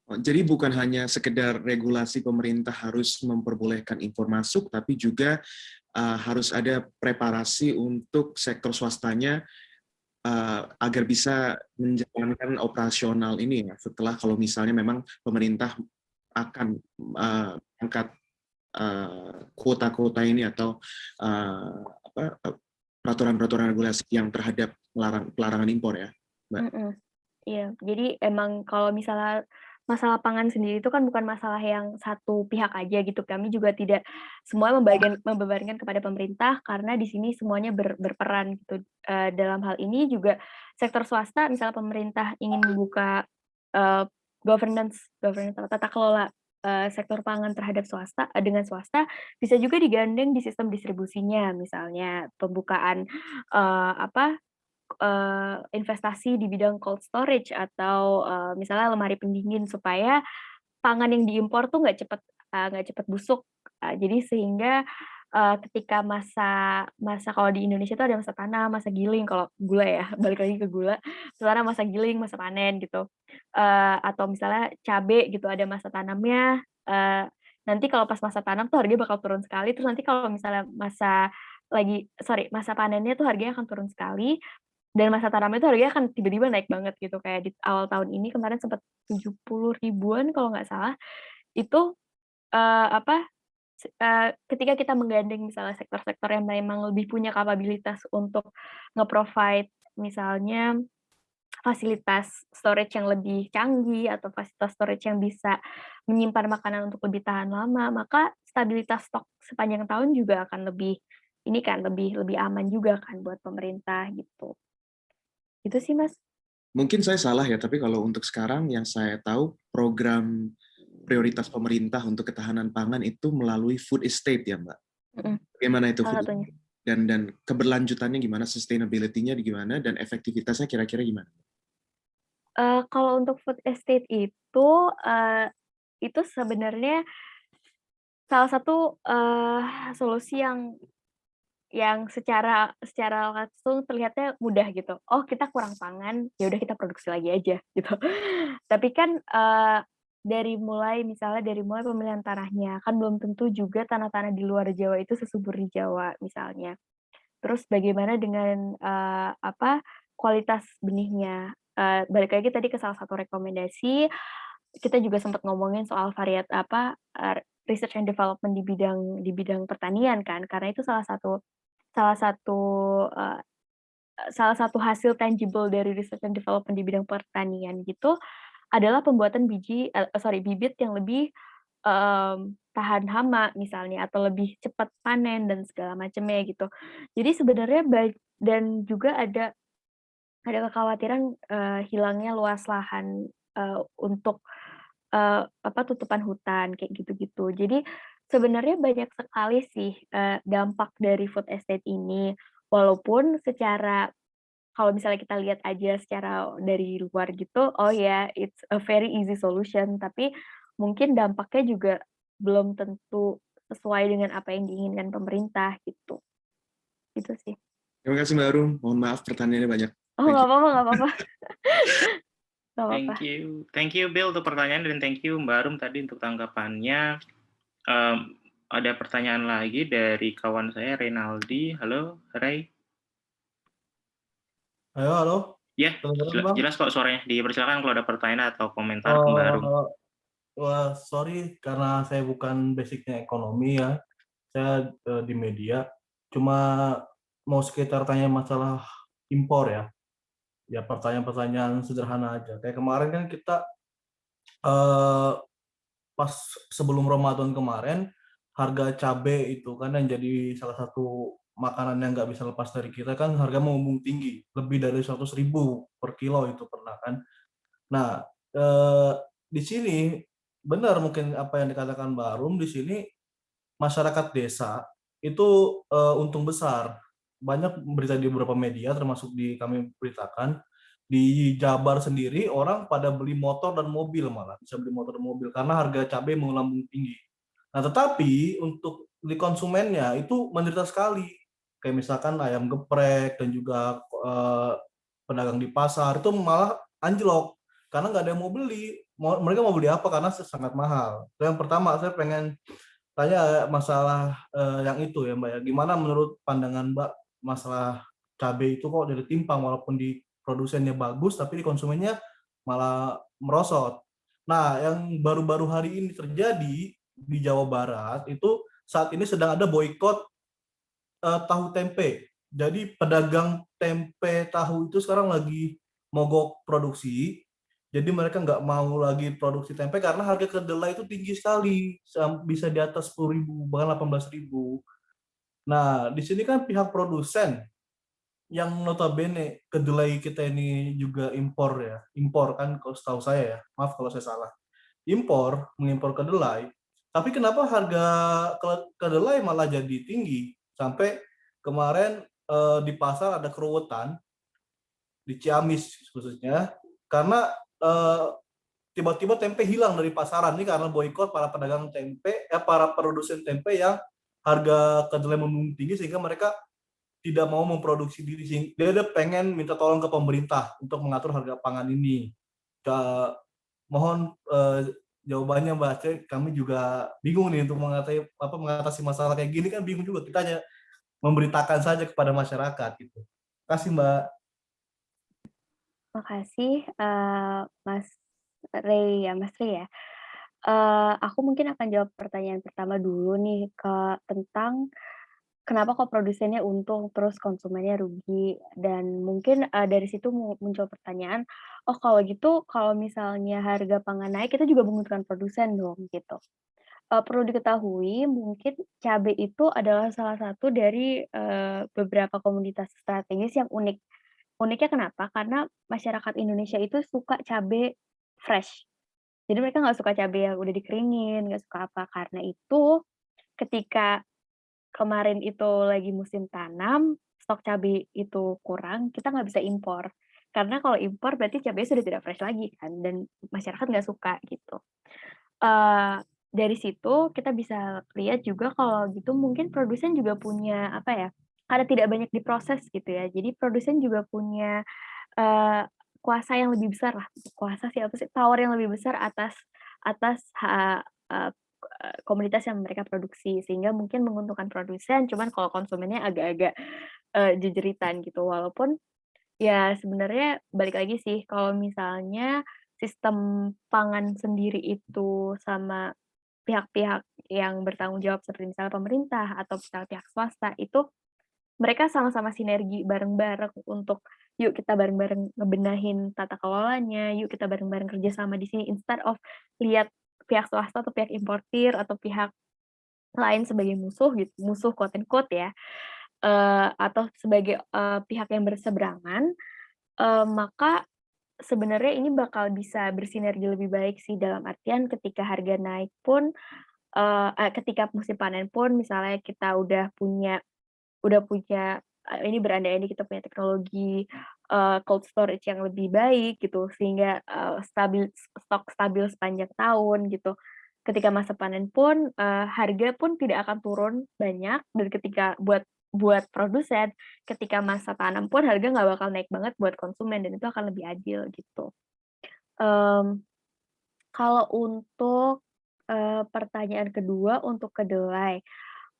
[SPEAKER 4] Jadi bukan hanya sekedar regulasi pemerintah harus memperbolehkan impor masuk, tapi juga harus ada preparasi untuk sektor swastanya agar bisa menjalankan operasional ini ya, setelah kalau misalnya memang pemerintah akan angkat kuota-kuota ini atau peraturan-peraturan regulasi yang terhadap pelarangan impor ya, Mbak.
[SPEAKER 3] Iya, jadi emang kalau misalnya masalah pangan sendiri itu kan bukan masalah yang satu pihak aja gitu. Kami juga tidak semua membebankan kepada pemerintah, karena di sini semuanya berperan gitu. Dalam hal ini juga sektor swasta, misalnya pemerintah ingin membuka governance atau tata kelola sektor pangan terhadap swasta dengan swasta, bisa juga digandeng di sistem distribusinya, misalnya pembukaan investasi di bidang cold storage atau misalnya lemari pendingin, supaya pangan yang diimpor tuh nggak cepet busuk. Jadi sehingga ketika masa kalau di Indonesia tuh ada masa tanam, masa giling, kalau gula ya, balik lagi ke gula, masa tanam, masa giling, masa panen gitu. Atau misalnya cabe gitu, ada masa tanamnya, nanti kalau pas masa tanam tuh harganya bakal turun sekali, terus nanti kalau misalnya masa panennya tuh harganya akan turun sekali, dan masa tanamnya itu harganya akan tiba-tiba naik banget gitu, kayak di awal tahun ini kemarin sempat 70 ribuan kalau nggak salah. Itu, ketika kita menggandeng misalnya sektor-sektor yang memang lebih punya kapabilitas untuk nge-provide misalnya fasilitas storage yang lebih canggih atau fasilitas storage yang bisa menyimpan makanan untuk lebih tahan lama, maka stabilitas stok sepanjang tahun juga akan lebih lebih aman juga kan buat pemerintah gitu. Itu sih, Mas.
[SPEAKER 4] Mungkin saya salah ya, tapi kalau untuk sekarang yang saya tahu program prioritas pemerintah untuk ketahanan pangan itu melalui food estate ya, Mbak. Bagaimana itu food estate? Dan keberlanjutannya gimana, sustainability-nya gimana, dan efektivitasnya kira-kira gimana?
[SPEAKER 3] Kalau untuk food estate itu sebenarnya salah satu solusi yang secara langsung terlihatnya mudah gitu. Oh, kita kurang pangan, ya udah kita produksi lagi aja gitu. Tapi kan misalnya dari mulai pemilihan tanahnya, kan belum tentu juga tanah-tanah di luar Jawa itu sesubur di Jawa misalnya. Terus bagaimana dengan kualitas benihnya. Balik lagi tadi ke salah satu rekomendasi, kita juga sempat ngomongin soal research and development di bidang pertanian kan, karena itu salah satu hasil tangible dari research and development di bidang pertanian gitu adalah pembuatan bibit yang lebih tahan hama misalnya, atau lebih cepat panen dan segala macamnya gitu. Jadi sebenarnya dan juga ada kekhawatiran hilangnya luas lahan untuk tutupan hutan kayak gitu-gitu. Jadi sebenarnya banyak sekali sih dampak dari food estate ini, walaupun secara kalau misalnya kita lihat aja secara dari luar gitu, oh ya, it's a very easy solution, tapi mungkin dampaknya juga belum tentu sesuai dengan apa yang diinginkan pemerintah gitu. Itu sih.
[SPEAKER 4] Terima kasih Mbak Arum. Mohon maaf pertanyaannya banyak.
[SPEAKER 3] Oh, nggak apa-apa, nggak apa-apa.
[SPEAKER 2] Thank you Bill untuk pertanyaan, dan thank you Mbak Arum tadi untuk tanggapannya. Ada pertanyaan lagi dari kawan saya, Renaldi. Halo, Ray.
[SPEAKER 5] Halo.
[SPEAKER 2] Ya, jelas kok suaranya. Dipersilakan kalau ada pertanyaan atau komentar ke Mbak Arum.
[SPEAKER 5] Wah, sorry karena saya bukan basicnya ekonomi ya. Saya di media. Cuma mau sekitar tanya masalah impor ya. Ya pertanyaan-pertanyaan sederhana aja. Kayak kemarin kan kita pas sebelum Ramadan kemarin, harga cabai itu kan yang jadi salah satu makanan yang nggak bisa lepas dari kita kan, harga melambung tinggi, lebih dari 100.000 per kilo itu pernah kan. Nah, di sini benar mungkin apa yang dikatakan Mbak Arum, di sini masyarakat desa itu untung besar. Banyak berita di beberapa media, termasuk di kami beritakan, di Jabar sendiri orang pada beli motor dan mobil, malah bisa beli motor dan mobil karena harga cabai melambung tinggi. Nah, tetapi untuk di konsumennya itu menderita sekali. Kayak misalkan ayam geprek dan juga pedagang di pasar itu malah anjlok karena nggak ada yang mau beli. Mereka mau beli apa karena sangat mahal. Itu yang pertama. Saya pengen tanya masalah yang itu ya Mbak ya. Gimana menurut pandangan Mbak masalah cabai itu kok jadi timpang, walaupun di produsennya bagus tapi di konsumennya malah merosot. Nah, yang baru-baru hari ini terjadi di Jawa Barat itu saat ini sedang ada boykot tahu tempe. Jadi pedagang tempe tahu itu sekarang lagi mogok produksi. Jadi mereka nggak mau lagi produksi tempe karena harga kedelai itu tinggi sekali, bisa di atas 10.000 bahkan 18.000. Nah, di sini kan pihak produsen yang notabene kedelai kita ini juga impor ya, impor kan kalau setahu saya ya, maaf kalau saya salah, mengimpor kedelai, tapi kenapa harga kedelai malah jadi tinggi sampai kemarin di pasar ada keruwetan di Ciamis khususnya karena tiba-tiba tempe hilang dari pasaran ini karena boykot para pedagang tempe, para produsen tempe yang harga kedelai melambung tinggi sehingga mereka tidak mau memproduksi diri. Dia pengen minta tolong ke pemerintah untuk mengatur harga pangan ini. Mohon jawabannya Mbak. Kami juga bingung nih untuk mengatasi masalah kayak gini, kan bingung juga. Kita hanya memberitakan saja kepada masyarakat gitu. Terima kasih Mbak.
[SPEAKER 3] Makasih Mas Ray ya. Aku mungkin akan jawab pertanyaan pertama dulu nih tentang kenapa kok produsennya untung terus konsumennya rugi, dan mungkin dari situ muncul pertanyaan, oh kalau gitu kalau misalnya harga pangan naik kita juga menguntungkan produsen dong gitu. Perlu diketahui mungkin cabai itu adalah salah satu dari beberapa komoditas strategis yang unik. Uniknya kenapa? Karena masyarakat Indonesia itu suka cabai fresh. Jadi mereka nggak suka cabai yang udah dikeringin, nggak suka apa. Karena itu ketika kemarin itu lagi musim tanam, stok cabai itu kurang, kita nggak bisa impor. Karena kalau impor berarti cabai sudah tidak fresh lagi kan, dan masyarakat nggak suka gitu. Dari situ kita bisa lihat juga kalau gitu mungkin produsen juga punya karena tidak banyak diproses gitu ya. Jadi produsen juga punya kuasa yang lebih besar lah. Kuasa sih power yang lebih besar atas komoditas yang mereka produksi, sehingga mungkin menguntungkan produsen, cuman kalau konsumennya agak-agak jejeritan gitu. Walaupun ya sebenarnya balik lagi sih, kalau misalnya sistem pangan sendiri itu sama pihak-pihak yang bertanggung jawab seperti misalnya pemerintah atau misalnya pihak swasta, itu mereka sama-sama sinergi bareng-bareng untuk yuk kita bareng-bareng ngebenahin tata kelolanya, yuk kita bareng-bareng kerjasama di sini, instead of lihat pihak swasta atau pihak importir atau pihak lain sebagai musuh gitu, musuh quote and quote ya, atau sebagai pihak yang berseberangan, maka sebenarnya ini bakal bisa bersinergi lebih baik sih, dalam artian ketika harga naik pun, ketika musim panen pun misalnya kita udah punya ini berandai-andai kita punya teknologi, cold storage yang lebih baik gitu, sehingga, stok stabil sepanjang tahun gitu. Ketika masa panen pun, harga pun tidak akan turun banyak, dan ketika buat produsen, ketika masa tanam pun harga nggak bakal naik banget buat konsumen, dan itu akan lebih adil gitu. Kalau untuk, pertanyaan kedua untuk kedelai,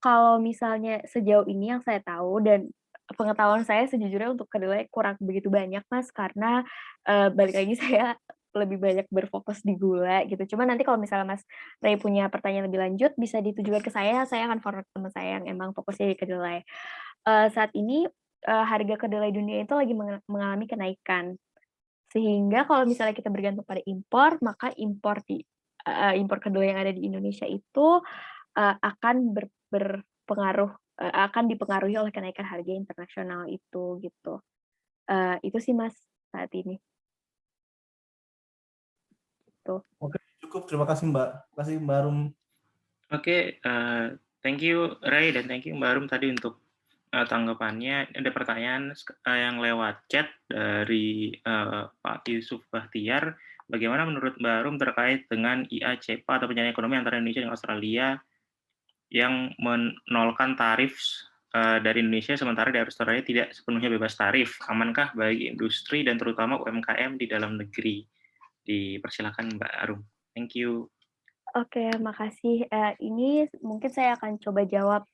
[SPEAKER 3] kalau misalnya sejauh ini yang saya tahu dan pengetahuan saya sejujurnya untuk kedelai kurang begitu banyak, Mas, karena, balik lagi saya lebih banyak berfokus di gula gitu. Cuma nanti kalau misalnya Mas Ray punya pertanyaan lebih lanjut bisa ditujukan ke saya akan forward teman saya yang emang fokusnya di kedelai. Saat ini, harga kedelai dunia itu lagi mengalami kenaikan. Sehingga kalau misalnya kita bergantung pada impor, maka impor kedelai yang ada di Indonesia itu, akan berpengaruh akan dipengaruhi oleh kenaikan harga internasional itu, gitu. Itu sih, Mas, saat ini. Tuh.
[SPEAKER 5] Oke, cukup. Terima kasih, Mbak. Terima kasih, Mbak Arum.
[SPEAKER 2] Oke, thank you, Ray, dan thank you, Mbak Arum, tadi untuk tanggapannya. Ada pertanyaan yang lewat chat dari Pak Yusuf Bahtiar. Bagaimana menurut Mbak Arum terkait dengan IACPA atau perjanjian ekonomi antara Indonesia dan Australia yang menolkan tarif dari Indonesia, sementara di Australia tidak sepenuhnya bebas tarif. Amankah bagi industri dan terutama UMKM di dalam negeri? Dipersilakan Mbak Arum. Thank you.
[SPEAKER 3] Oke, makasih. Ini mungkin saya akan coba jawab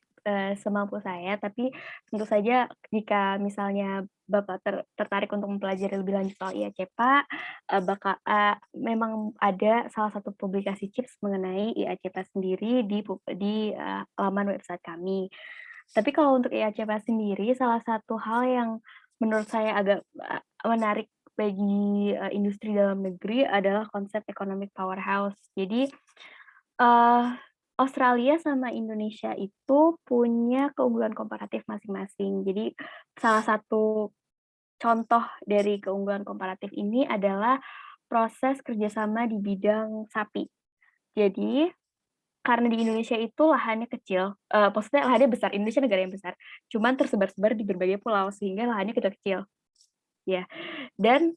[SPEAKER 3] semampu saya, tapi tentu saja jika misalnya Bapak tertarik untuk mempelajari lebih lanjut soal IACPA, memang ada salah satu publikasi CIPS mengenai IACPA sendiri di laman website kami. Tapi kalau untuk IACPA sendiri, salah satu hal yang menurut saya agak menarik bagi industri dalam negeri adalah konsep economic powerhouse. Jadi Australia sama Indonesia itu punya keunggulan komparatif masing-masing. Jadi salah satu contoh dari keunggulan komparatif ini adalah proses kerjasama di bidang sapi. Jadi karena di Indonesia itu lahannya kecil, maksudnya lahannya besar, Indonesia negara yang besar, cuman tersebar-sebar di berbagai pulau sehingga lahannya kecil-kecil. Ya, dan,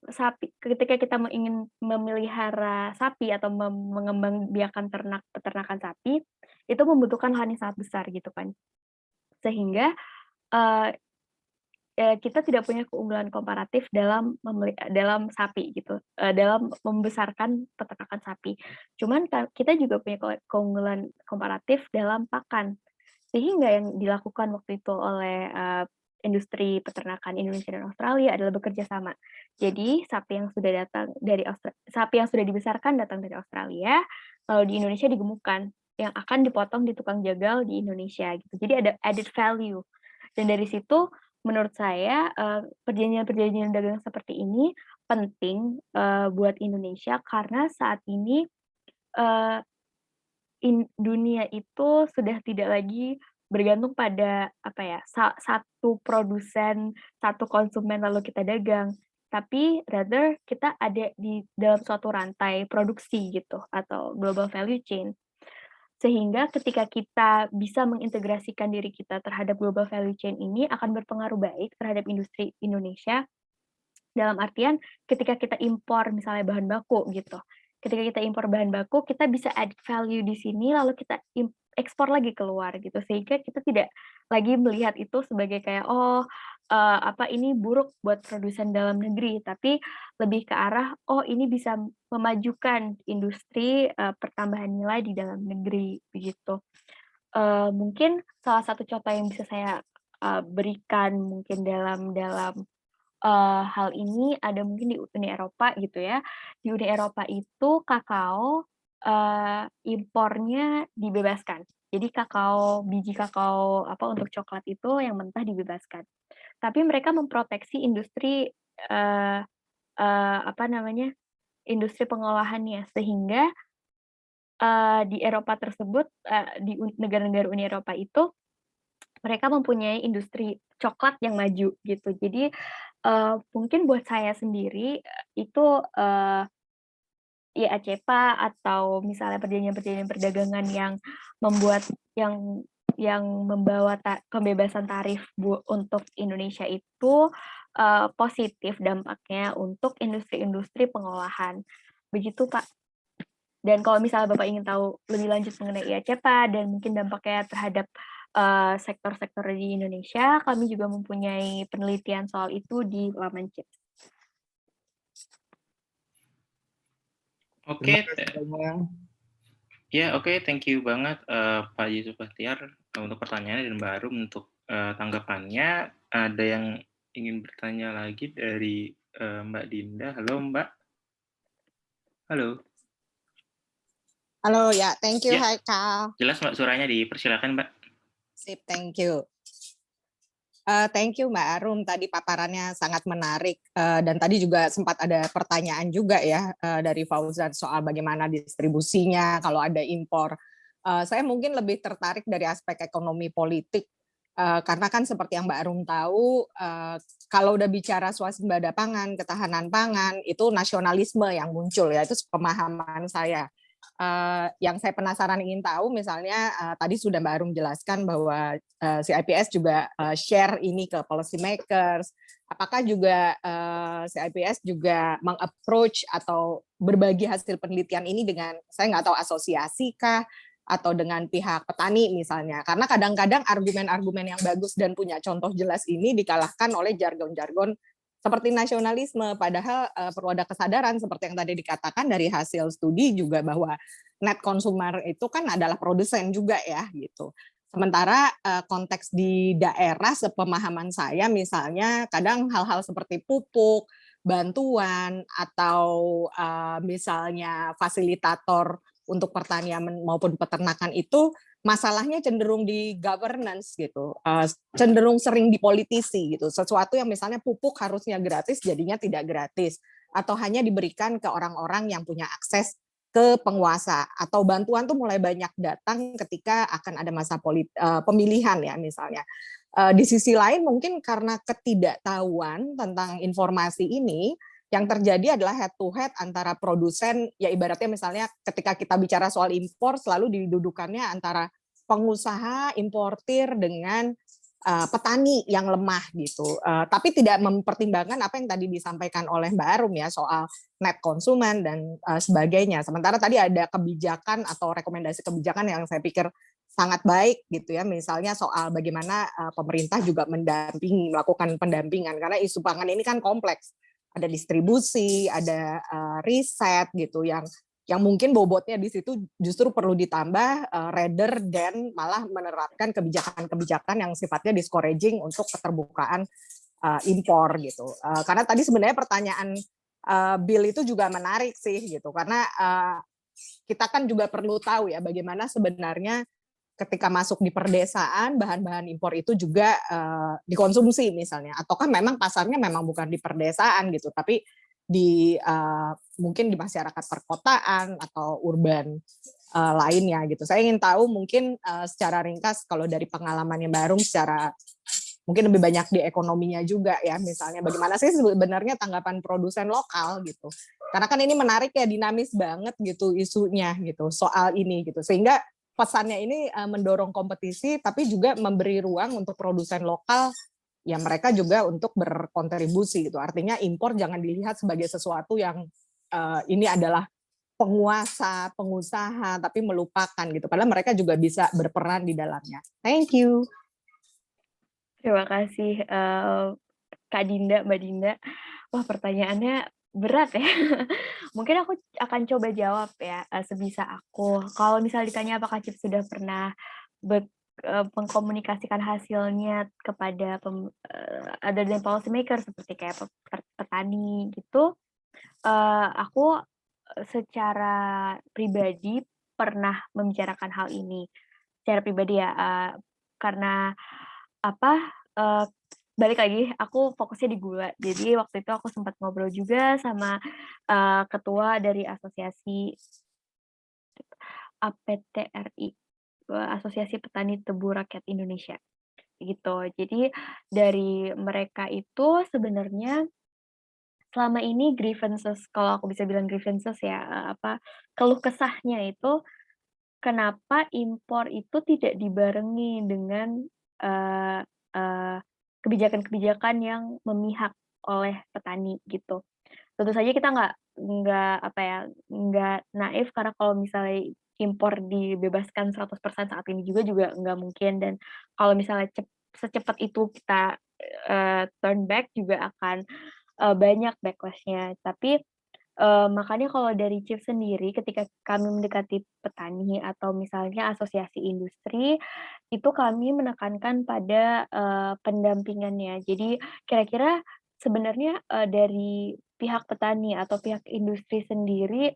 [SPEAKER 3] sapi ketika kita ingin memelihara sapi atau mengembangbiakan peternakan sapi, itu membutuhkan lahan yang sangat besar gitu kan. Sehingga, eee kita tidak punya keunggulan komparatif dalam sapi gitu, dalam membesarkan peternakan sapi. Cuman kita juga punya keunggulan komparatif dalam pakan. Sehingga yang dilakukan waktu itu oleh, industri peternakan Indonesia dan Australia adalah bekerja sama. Jadi sapi yang sudah dibesarkan datang dari Australia, lalu di Indonesia digemukkan, yang akan dipotong di tukang jagal di Indonesia gitu. Jadi ada added value. Dan dari situ menurut saya, perjanjian-perjanjian dagang seperti ini penting, buat Indonesia karena saat ini, eee, dunia itu sudah tidak lagi bergantung pada, apa ya, satu produsen, satu konsumen lalu kita dagang, tapi rather kita ada di dalam suatu rantai produksi gitu, atau global value chain. Sehingga ketika kita bisa mengintegrasikan diri kita terhadap global value chain ini akan berpengaruh baik terhadap industri Indonesia, dalam artian ketika kita impor misalnya bahan baku gitu. Ketika kita impor bahan baku, kita bisa add value di sini lalu kita ekspor lagi keluar gitu. Sehingga kita tidak lagi melihat itu sebagai kayak, "Oh, ini buruk buat produsen dalam negeri," tapi lebih ke arah, "Oh, ini bisa memajukan industri, pertambahan nilai di dalam negeri," begitu. Mungkin salah satu contoh yang bisa saya, berikan mungkin dalam hal ini ada mungkin di Uni Eropa gitu ya. Di Uni Eropa itu kakao, impornya dibebaskan. Jadi biji kakao untuk coklat itu yang mentah dibebaskan. Tapi mereka memproteksi industri, eee eee, apa namanya, industri pengolahannya. Sehingga, di Eropa tersebut, di negara-negara Uni Eropa itu, mereka mempunyai industri coklat yang maju gitu. Jadi Mungkin buat saya sendiri itu ya CEPA atau misalnya perjanjian-perjanjian perdagangan yang membuat yang membawa pembebasan tarif untuk Indonesia itu positif dampaknya untuk industri-industri pengolahan. Begitu, Pak. Dan kalau misalnya Bapak ingin tahu lebih lanjut mengenai IACEPA dan mungkin dampaknya terhadap sektor-sektor di Indonesia, kami juga mempunyai penelitian soal itu di laman CIPS.
[SPEAKER 2] Oke, ya oke, thank you banget Pak Yusuf Bahtiar untuk pertanyaannya dan Mbak Arum untuk tanggapannya. Ada yang ingin bertanya lagi dari Mbak Dinda. Halo Mbak. Halo.
[SPEAKER 1] Halo ya, thank you
[SPEAKER 2] Ya,
[SPEAKER 1] Haikal.
[SPEAKER 2] jelas Mbak suaranya, dipersilakan Mbak.
[SPEAKER 1] Sip, thank you. Thank you Mbak Arum, tadi paparannya sangat menarik dan tadi juga sempat ada pertanyaan juga ya dari Fauzan soal bagaimana distribusinya kalau ada impor. Saya mungkin lebih tertarik dari aspek ekonomi politik karena kan seperti yang Mbak Arum tahu, kalau udah bicara swasembada pangan, ketahanan pangan, itu nasionalisme yang muncul ya, itu pemahaman saya. Yang saya penasaran ingin tahu misalnya tadi sudah Mbak Arum jelaskan bahwa CIPS juga share ini ke policy makers. Apakah juga CIPS juga meng-approach atau berbagi hasil penelitian ini dengan, saya nggak tahu, asosiasi kah atau dengan pihak petani misalnya? Karena kadang-kadang argumen-argumen yang bagus dan punya contoh jelas ini dikalahkan oleh jargon-jargon seperti nasionalisme, padahal perlu ada kesadaran seperti yang tadi dikatakan dari hasil studi juga bahwa net consumer itu kan adalah produsen juga ya gitu. Sementara konteks di daerah sepemahaman saya misalnya kadang hal-hal seperti pupuk, bantuan atau misalnya fasilitator untuk pertanian maupun peternakan itu masalahnya cenderung di governance gitu, cenderung sering dipolitisi gitu. Sesuatu yang misalnya pupuk harusnya gratis jadinya tidak gratis atau hanya diberikan ke orang-orang yang punya akses ke penguasa, atau bantuan tuh mulai banyak datang ketika akan ada masa pemilihan ya misalnya. Di sisi lain mungkin karena ketidaktahuan tentang informasi ini, yang terjadi adalah head to head antara produsen, ya ibaratnya misalnya ketika kita bicara soal impor selalu didudukannya antara pengusaha importir dengan petani yang lemah gitu, tapi tidak mempertimbangkan apa yang tadi disampaikan oleh Mbak Arum ya soal net konsumen dan sebagainya. Sementara tadi ada kebijakan atau rekomendasi kebijakan yang saya pikir sangat baik gitu ya, misalnya soal bagaimana pemerintah juga mendampingi, melakukan pendampingan karena isu pangan ini kan kompleks. Ada distribusi, ada riset gitu yang mungkin bobotnya di situ justru perlu ditambah rather than malah menerapkan kebijakan-kebijakan yang sifatnya discouraging untuk keterbukaan impor gitu. Karena tadi sebenarnya pertanyaan Bill itu juga menarik sih gitu, karena kita kan juga perlu tahu ya bagaimana sebenarnya ketika masuk di perdesaan bahan-bahan impor itu juga dikonsumsi misalnya, ataukah memang pasarnya memang bukan di perdesaan gitu, tapi di mungkin di masyarakat perkotaan atau urban lainnya gitu. Saya ingin tahu mungkin secara ringkas kalau dari pengalamannya Mbak Arum secara mungkin lebih banyak di ekonominya juga ya, misalnya bagaimana sih sebenarnya tanggapan produsen lokal gitu. Karena kan ini menarik ya, dinamis banget gitu isunya gitu soal ini gitu, sehingga pesannya ini mendorong kompetisi tapi juga memberi ruang untuk produsen lokal ya mereka juga untuk berkontribusi gitu. Artinya impor jangan dilihat sebagai sesuatu yang ini adalah penguasa, pengusaha tapi melupakan gitu. Padahal mereka juga bisa berperan di dalamnya. Thank you.
[SPEAKER 3] Terima kasih Kak Dinda, Mbak Dinda. Wah, pertanyaannya berat ya. Mungkin aku akan coba jawab ya sebisa aku. Kalau misalnya ditanya apakah CIPS sudah pernah mengkomunikasikan hasilnya kepada other than policy maker seperti kayak petani gitu, aku secara pribadi pernah membicarakan hal ini secara pribadi ya, karena balik lagi, aku fokusnya di gula. Jadi waktu itu aku sempat ngobrol juga sama ketua dari asosiasi APTRI, Asosiasi Petani Tebu Rakyat Indonesia. gitu. Jadi dari mereka itu sebenarnya selama ini grievances, kalau aku bisa bilang grievances ya, keluh kesahnya itu kenapa impor itu tidak dibarengi dengan, eee eee, kebijakan-kebijakan yang memihak oleh petani gitu. Tentu saja kita nggak naif karena kalau misalnya impor dibebaskan 100% saat ini juga nggak mungkin dan kalau misalnya secepat itu kita, turn back juga akan, banyak backlash-nya. Tapi, makanya kalau dari CIF sendiri ketika kami mendekati petani atau misalnya asosiasi industri, itu kami menekankan pada, pendampingannya. Jadi kira-kira sebenarnya, dari pihak petani atau pihak industri sendiri,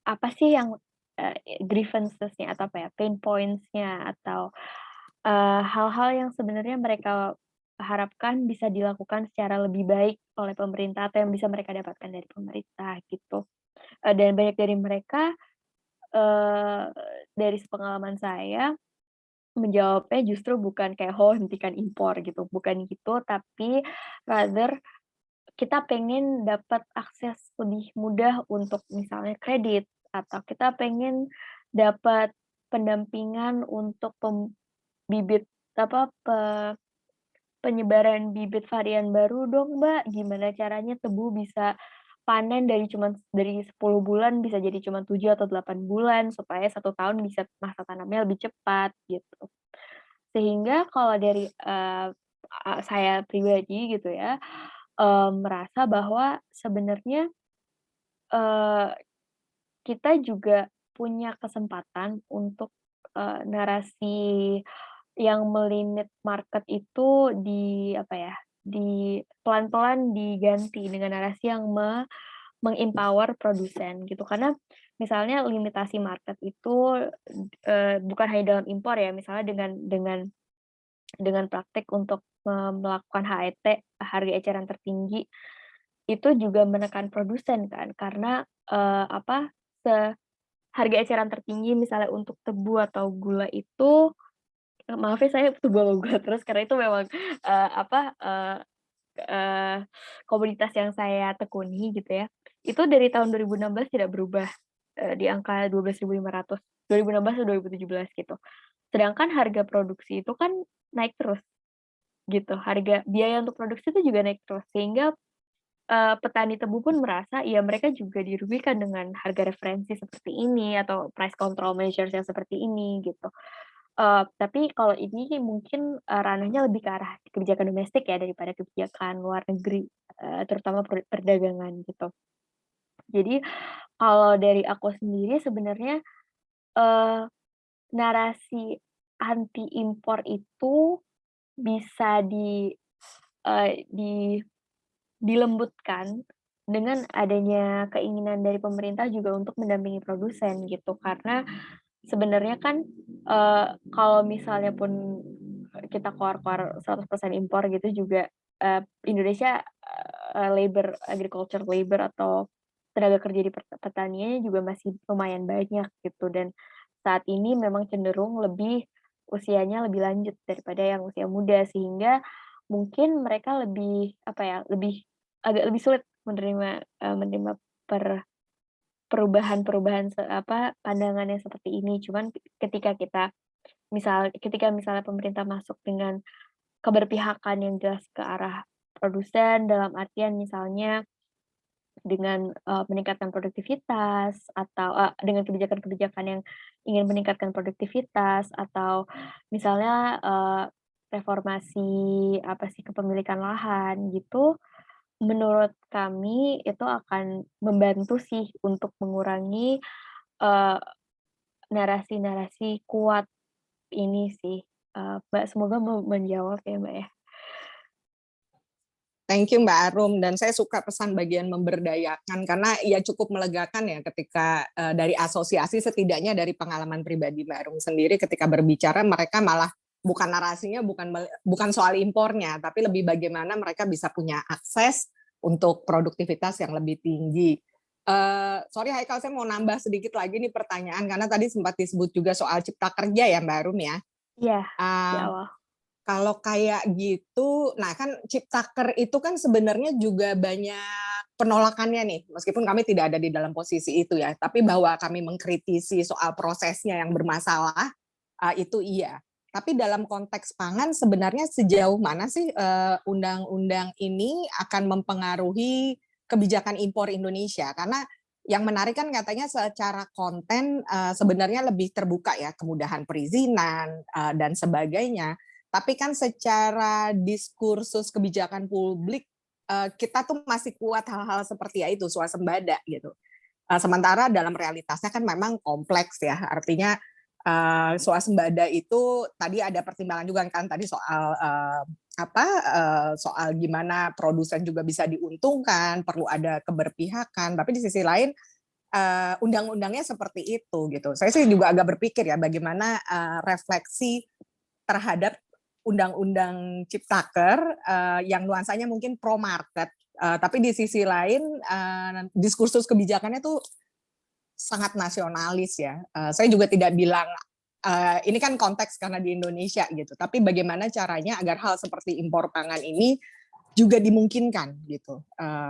[SPEAKER 3] apa sih yang, grievances-nya atau pain points-nya atau, hal-hal yang sebenarnya mereka harapkan bisa dilakukan secara lebih baik oleh pemerintah atau yang bisa mereka dapatkan dari pemerintah gitu. Dan banyak dari mereka, eee, dari sepengalaman saya menjawabnya justru bukan kayak, "Oh, hentikan impor," gitu, bukan gitu, tapi rather kita pengen dapat akses lebih mudah untuk misalnya kredit, atau kita pengen dapat pendampingan untuk bibit apa, penyebaran bibit varian baru dong, Mbak, gimana caranya tebu bisa panen dari 10 bulan bisa jadi cuma 7 atau 8 bulan, supaya 1 tahun bisa masa tanamnya lebih cepat, gitu. Sehingga kalau dari, saya pribadi gitu ya, merasa bahwa sebenarnya, eee, kita juga punya kesempatan untuk, narasi yang melimit market itu pelan-pelan diganti dengan narasi yang meng-empower produsen gitu. Karena misalnya limitasi market itu, bukan hanya dalam impor ya, misalnya dengan praktik untuk, melakukan HET, harga eceran tertinggi, itu juga menekan produsen kan, karena, harga eceran tertinggi misalnya untuk tebu atau gula itu maaf ya saya tebu sama gula terus karena itu memang, eee, apa, eee eee, komoditas yang saya tekuni gitu ya. Itu dari tahun 2016 tidak berubah, di angka 12.500, 2016 atau 2017 gitu. Sedangkan harga produksi itu kan naik terus gitu, harga biaya untuk produksi itu juga naik terus, sehingga, petani tebu pun merasa, ya mereka juga dirugikan dengan harga referensi seperti ini atau price control measures yang seperti ini gitu. Tapi kalau ini mungkin, ranahnya lebih ke arah kebijakan domestik ya daripada kebijakan luar negeri, terutama perdagangan gitu. Jadi kalau dari aku sendiri sebenarnya, eee, narasi anti impor itu bisa eee, di dilembutkan dengan adanya keinginan dari pemerintah juga untuk mendampingi produsen gitu. Karena sebenarnya kan, kalau misalnya pun kita keluar-keluar 100% impor gitu juga, Indonesia, agriculture labor atau tenaga kerja di pertaniannya juga masih lumayan banyak gitu dan saat ini memang cenderung usianya lebih lanjut daripada yang usia muda sehingga mungkin mereka agak lebih sulit menerima perubahan-perubahan pandangan yang seperti ini. Cuman ketika misalnya pemerintah masuk dengan keberpihakan yang jelas ke arah produsen, dalam artian misalnya dengan, meningkatkan produktivitas atau, dengan kebijakan-kebijakan yang ingin meningkatkan produktivitas atau misalnya, reformasi kepemilikan lahan gitu, menurut kami itu akan membantu sih untuk mengurangi, eee, narasi-narasi kuat ini sih, Mbak, semoga menjawab ya, Mbak, ya.
[SPEAKER 1] Thank you Mbak Arum, dan saya suka pesan bagian memberdayakan, karena ya cukup melegakan ya ketika dari asosiasi, setidaknya dari pengalaman pribadi Mbak Arum sendiri ketika berbicara, mereka malah bukan narasinya bukan soal impornya, tapi lebih bagaimana mereka bisa punya akses untuk produktivitas yang lebih tinggi. Sorry Haikal, saya mau nambah sedikit lagi nih pertanyaan, karena tadi sempat disebut juga soal cipta kerja ya Mbak Arum ya.
[SPEAKER 3] Iya, di awal.
[SPEAKER 1] Kalau kayak gitu, nah kan Ciptaker itu kan sebenarnya juga banyak penolakannya nih, meskipun kami tidak ada di dalam posisi itu ya, tapi bahwa kami mengkritisi soal prosesnya yang bermasalah, itu iya. Tapi dalam konteks pangan sebenarnya sejauh mana sih undang-undang ini akan mempengaruhi kebijakan impor Indonesia? Karena yang menarik kan katanya secara konten sebenarnya lebih terbuka ya, kemudahan perizinan dan sebagainya. Tapi kan secara diskursus kebijakan publik kita tuh masih kuat hal-hal seperti ya itu swasembada gitu. Sementara dalam realitasnya kan memang kompleks ya. Artinya swasembada itu tadi ada pertimbangan juga kan tadi soal soal gimana produsen juga bisa diuntungkan, perlu ada keberpihakan. Tapi di sisi lain undang-undangnya seperti itu gitu. Saya sih juga agak berpikir ya bagaimana refleksi terhadap undang-undang Ciptaker yang nuansanya mungkin pro market, tapi di sisi lain diskursus kebijakannya tuh sangat nasionalis ya. Saya juga tidak bilang ini kan konteks karena di Indonesia gitu, tapi bagaimana caranya agar hal seperti impor pangan ini juga dimungkinkan gitu.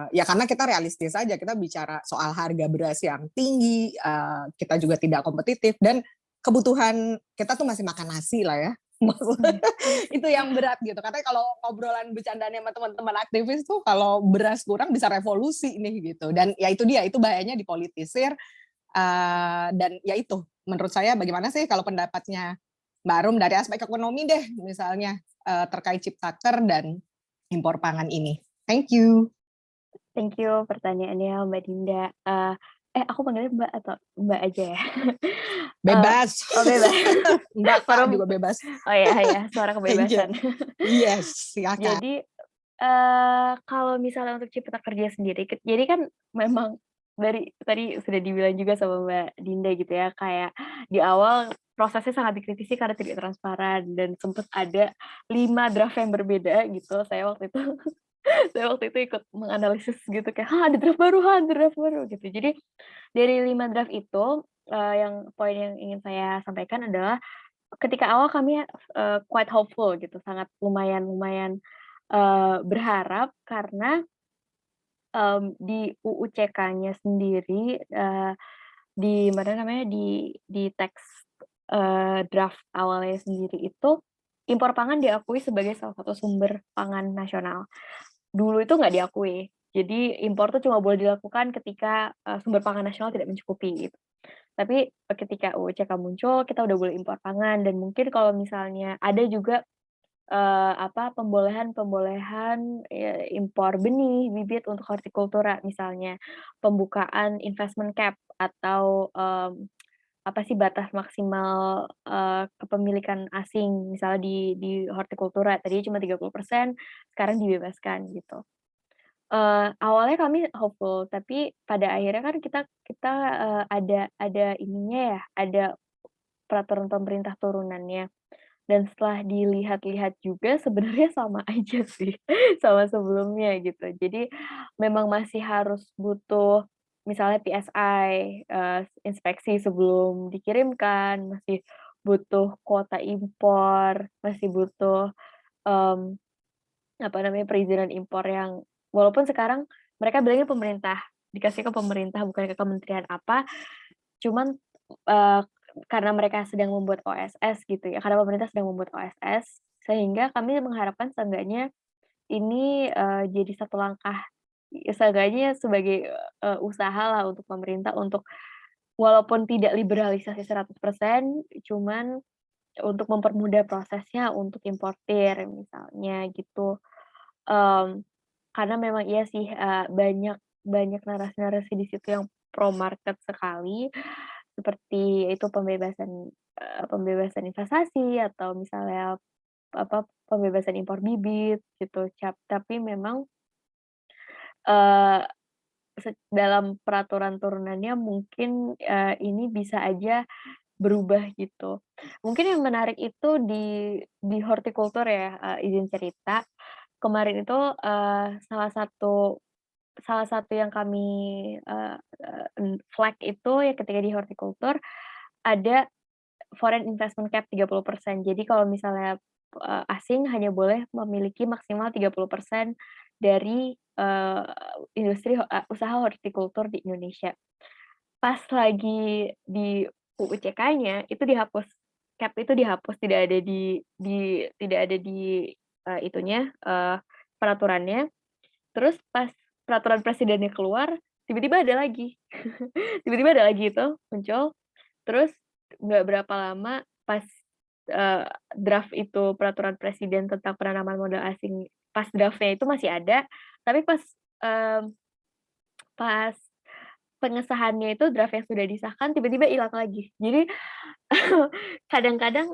[SPEAKER 1] Ya karena kita realistis saja, kita bicara soal harga beras yang tinggi, kita juga tidak kompetitif dan kebutuhan kita tuh masih makan nasi lah ya. Itu yang berat gitu. Karena kalau obrolan bercandanya sama teman-teman aktivis tuh kalau beras kurang bisa revolusi nih gitu. Dan ya itu dia, itu bahayanya dipolitisir. Dan ya itu, menurut saya bagaimana sih kalau pendapatnya Mbak Arum dari aspek ekonomi deh misalnya terkait Ciptaker dan impor pangan ini. Thank you.
[SPEAKER 3] Thank you pertanyaannya Mbak Dinda. Aku panggilnya Mbak atau Mbak aja ya?
[SPEAKER 1] Bebas.
[SPEAKER 3] Oh bebas.
[SPEAKER 1] Mbak Kak juga bebas.
[SPEAKER 3] Oh ya, suara kebebasan.
[SPEAKER 1] Yes, silakan.
[SPEAKER 3] Jadi kalau misalnya untuk Cipta Kerja sendiri, jadi kan memang dari tadi sudah dibilang juga sama Mbak Dinda gitu ya, kayak di awal prosesnya sangat dikritisi karena tidak transparan dan sempat ada 5 draft yang berbeda gitu. Saya waktu itu ikut menganalisis gitu kayak, ada draft baru gitu. Jadi dari 5 draft itu yang poin yang ingin saya sampaikan adalah ketika awal kami quite hopeful gitu, sangat lumayan berharap karena di UU CK-nya sendiri di mana namanya di teks draft awalnya sendiri itu impor pangan diakui sebagai salah satu sumber pangan nasional. Dulu itu nggak diakui. Jadi impor tuh cuma boleh dilakukan ketika sumber pangan nasional tidak mencukupi gitu. Tapi ketika UU CK muncul, kita udah boleh impor pangan dan mungkin kalau misalnya ada juga pembolehan impor benih, bibit untuk hortikultura misalnya, pembukaan investment cap atau batas maksimal kepemilikan asing misalnya di hortikultura tadinya cuma 30%, sekarang dibebaskan gitu. Awalnya kami hopeful, tapi pada akhirnya kan kita ada ininya ya, ada peraturan pemerintah turunannya. Dan setelah dilihat-lihat juga sebenarnya sama aja sih, sama sebelumnya gitu. Jadi memang masih harus butuh misalnya PSI, inspeksi sebelum dikirimkan, masih butuh kuota impor, masih butuh, perizinan impor yang walaupun sekarang mereka bilangnya pemerintah, dikasih ke pemerintah bukan ke kementerian apa, cuman, karena mereka sedang membuat OSS gitu ya, karena pemerintah sedang membuat OSS, sehingga kami mengharapkan seenggaknya ini, jadi satu langkah, seenggaknya sebagai, usahalah untuk pemerintah untuk walaupun tidak liberalisasi 100%, cuman untuk mempermudah prosesnya untuk importir misalnya gitu. Karena memang iya sih, banyak narasi-narasi di situ yang pro market sekali, seperti itu pembebasan investasi atau misalnya pembebasan impor bibit gitu. Tapi memang dalam peraturan turunannya mungkin ini bisa aja berubah gitu. Mungkin yang menarik itu di hortikultur ya, izin cerita. Kemarin itu salah satu yang kami flag itu ya ketika di hortikultur ada foreign investment cap 30%. Jadi kalau misalnya asing hanya boleh memiliki maksimal 30% dari industri usaha hortikultur di Indonesia. Pas lagi di UUCK-nya itu dihapus, cap itu dihapus, tidak ada tidak ada di itunya peraturannya. Terus pas peraturan presidennya keluar, tiba-tiba ada lagi. Tiba-tiba ada lagi itu muncul. Terus nggak berapa lama pas draft itu peraturan presiden tentang penanaman modal asing, pas draft-nya itu masih ada, tapi pas pengesahannya itu draft yang sudah disahkan tiba-tiba hilang lagi. Jadi kadang-kadang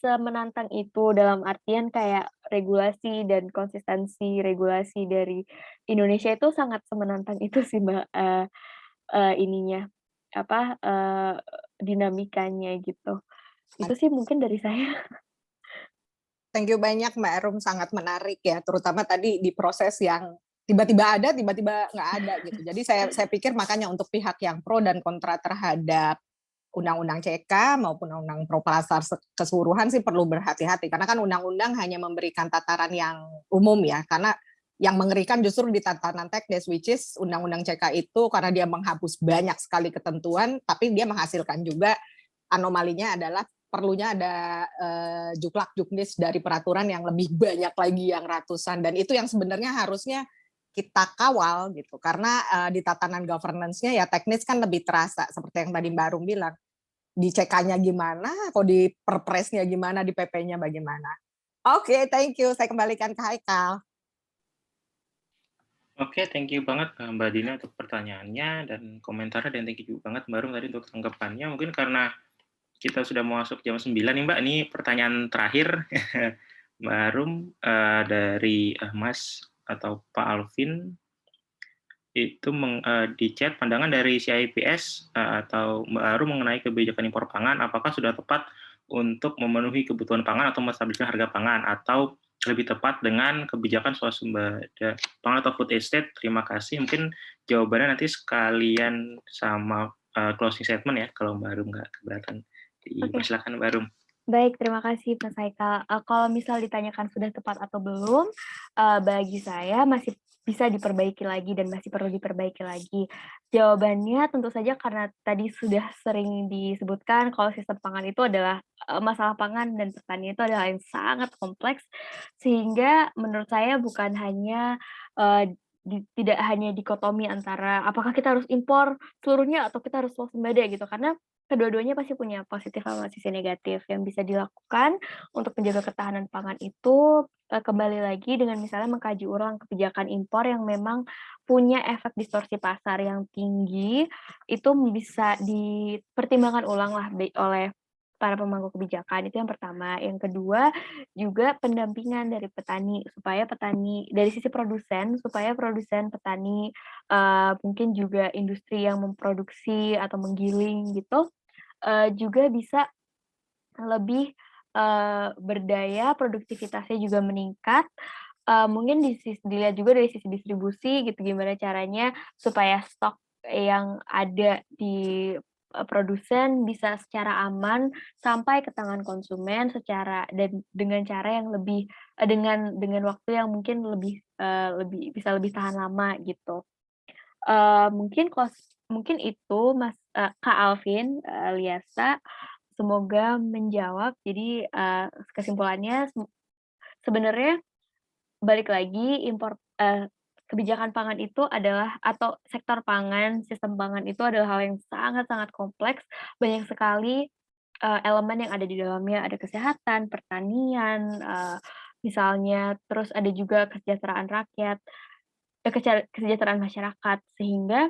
[SPEAKER 3] semenantang itu dalam artian kayak regulasi dan konsistensi regulasi dari Indonesia itu sangat semenantang itu sih Mbak, ininya, apa, dinamikanya gitu. Itu sih mungkin dari saya.
[SPEAKER 1] Thank you banyak Mbak Erum, sangat menarik ya, terutama tadi di proses yang tiba-tiba ada, tiba-tiba nggak ada gitu. Jadi saya pikir makanya untuk pihak yang pro dan kontra terhadap Undang-Undang CK maupun Undang-Undang Pro Pasar keseluruhan sih perlu berhati-hati, karena kan undang-undang hanya memberikan tataran yang umum ya, karena yang mengerikan justru di tatanan teknis, which is Undang-Undang CK itu karena dia menghapus banyak sekali ketentuan, tapi dia menghasilkan juga anomalinya adalah perlunya ada juklak-juknis dari peraturan yang lebih banyak lagi, yang ratusan, dan itu yang sebenarnya harusnya kita kawal gitu, karena di tatanan governance-nya ya teknis kan lebih terasa, seperti yang tadi Mbak Arum bilang, di CK-nya gimana, atau di perpresnya gimana, di PP-nya bagaimana. Oke, thank you, saya kembalikan ke Haikal.
[SPEAKER 2] Oke, thank you banget Mbak Dina untuk pertanyaannya dan komentarnya, dan thank you banget Mbak Arum tadi untuk tanggapannya. Mungkin karena kita sudah mau masuk jam 9 nih Mbak, ini pertanyaan terakhir Mbak Arum dari Mas atau Pak Alvin itu di chat pandangan dari CIPS atau Mbak Arum mengenai kebijakan impor pangan, apakah sudah tepat untuk memenuhi kebutuhan pangan atau menstabilkan harga pangan, atau lebih tepat dengan kebijakan swasembada pangan atau food estate? Terima kasih. Mungkin jawabannya nanti sekalian sama closing statement ya, kalau Mbak Arum nggak keberatan. Silakan Mbak Arum.
[SPEAKER 3] Baik, terima kasih Mas Haikal. Kalau misal ditanyakan sudah tepat atau belum, bagi saya masih bisa diperbaiki lagi dan masih perlu diperbaiki lagi. Jawabannya tentu saja karena tadi sudah sering disebutkan kalau sistem pangan itu adalah masalah pangan dan pertanian itu adalah yang sangat kompleks, sehingga menurut saya bukan hanya tidak hanya dikotomi antara apakah kita harus impor seluruhnya atau kita harus swasembada gitu, karena kedua-duanya pasti punya positif sama sisi negatif. Yang bisa dilakukan untuk menjaga ketahanan pangan itu kembali lagi dengan misalnya mengkaji ulang kebijakan impor yang memang punya efek distorsi pasar yang tinggi, itu bisa dipertimbangkan ulang lah oleh para pemangku kebijakan. Itu yang pertama. Yang kedua, juga pendampingan dari petani, supaya petani dari sisi produsen, supaya produsen, petani, mungkin juga industri yang memproduksi atau menggiling gitu, juga bisa lebih berdaya, produktivitasnya juga meningkat. Mungkin dilihat juga dari sisi distribusi gitu, gimana caranya supaya stok yang ada di produsen bisa secara aman sampai ke tangan konsumen dan dengan cara yang lebih dengan waktu yang mungkin lebih bisa lebih tahan lama gitu. Mungkin itu Mas Kak Alvin, Liasa, semoga menjawab. Jadi kesimpulannya sebenarnya balik lagi kebijakan pangan itu adalah, atau sektor pangan, sistem pangan itu adalah hal yang sangat-sangat kompleks, banyak sekali elemen yang ada di dalamnya, ada kesehatan, pertanian, misalnya, terus ada juga kesejahteraan rakyat, kesejahteraan masyarakat, sehingga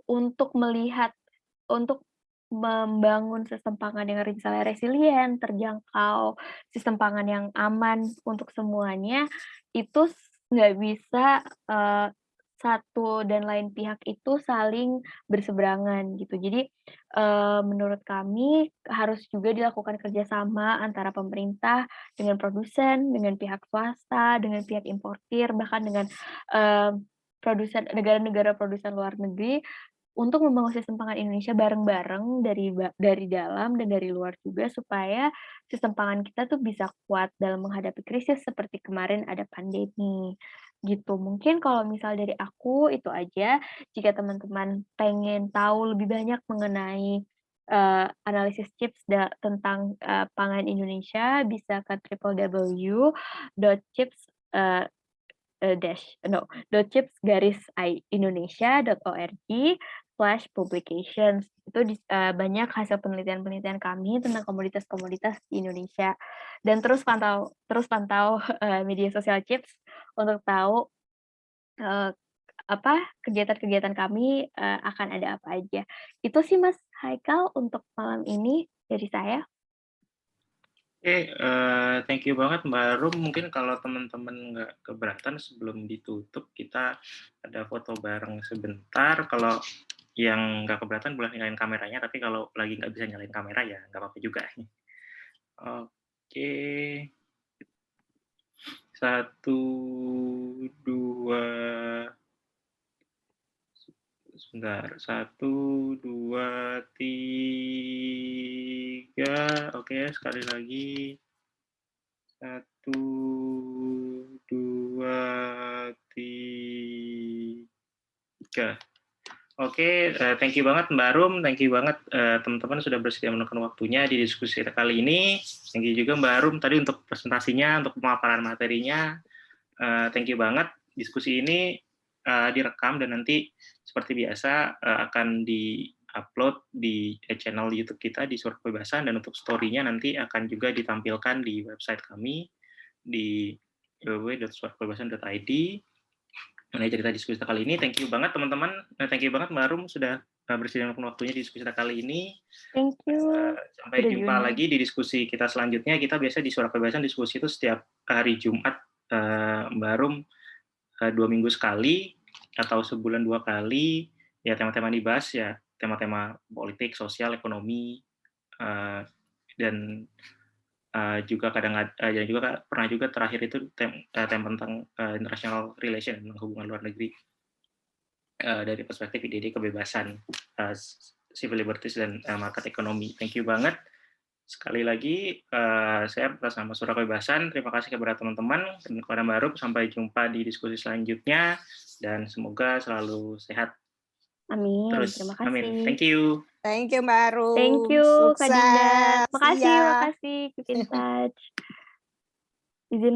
[SPEAKER 3] untuk membangun sistem pangan yang misalnya resilient, terjangkau, sistem pangan yang aman untuk semuanya, itu nggak bisa satu dan lain pihak itu saling berseberangan gitu. Jadi menurut kami harus juga dilakukan kerjasama antara pemerintah dengan produsen, dengan pihak swasta, dengan pihak importir, bahkan dengan negara-negara produsen luar negeri, untuk membangun sistem pangan Indonesia bareng-bareng dari dalam dan dari luar juga, supaya sistem pangan kita tuh bisa kuat dalam menghadapi krisis seperti kemarin ada pandemi, gitu. Mungkin kalau misal dari aku itu aja. Jika teman-teman pengen tahu lebih banyak mengenai analisis CHIPS tentang pangan Indonesia, bisa ke www.chips chips-indonesia.org/publications. Itu banyak hasil penelitian-penelitian kami tentang komoditas-komoditas di Indonesia. Dan terus pantau media sosial CHIPS untuk tahu kegiatan-kegiatan kami akan ada apa aja. Itu sih Mas Haikal untuk malam ini dari saya.
[SPEAKER 2] Oke, thank you banget Mbak Rum. Mungkin kalau teman-teman nggak keberatan sebelum ditutup, kita ada foto bareng sebentar. Kalau yang nggak keberatan boleh nyalain kameranya, tapi kalau lagi nggak bisa nyalain kamera ya nggak apa-apa juga. Oke. 1, 2, sebentar. 1, 2, 3. Oke, sekali lagi. 1, 2, 3. Oke, thank you banget Mbak Rum, thank you banget teman-teman sudah bersedia meluangkan waktunya di diskusi kita kali ini. Thank you juga Mbak Rum tadi untuk presentasinya, untuk pemaparan materinya. Thank you banget. Diskusi ini direkam dan nanti seperti biasa akan di-upload di channel YouTube kita di Suara Kebebasan, dan untuk story-nya nanti akan juga ditampilkan di website kami di www.suarakebebasan.id. Mengenai cerita diskusi kita kali ini, thank you banget teman-teman, thank you banget Mbak Rum sudah bersedia meluangkan waktunya di diskusi kita kali ini.
[SPEAKER 3] Thank you.
[SPEAKER 2] Sampai jumpa lagi di diskusi kita selanjutnya. Kita biasa di Suara Kebebasan diskusi itu setiap hari Jumat, Mbak Rum, 2 minggu sekali atau sebulan 2 kali. Ya tema-tema dibahas ya tema-tema politik, sosial, ekonomi, dan juga pernah juga terakhir itu tema tentang international relation, hubungan luar negeri dari perspektif ide kebebasan, civil liberties dan market economy. Thank you banget. Sekali lagi saya atas nama Suara Kebebasan terima kasih kepada teman-teman dan kepada Mbak Rum. Sampai jumpa di diskusi selanjutnya dan semoga selalu sehat.
[SPEAKER 3] Amin.
[SPEAKER 2] Terus,
[SPEAKER 3] Terima kasih.
[SPEAKER 2] amin. Thank you.
[SPEAKER 1] Thank you Mbak Rum.
[SPEAKER 3] Thank you Kak Dinda. Makasih.
[SPEAKER 1] Iya.
[SPEAKER 3] Keep in touch. Izin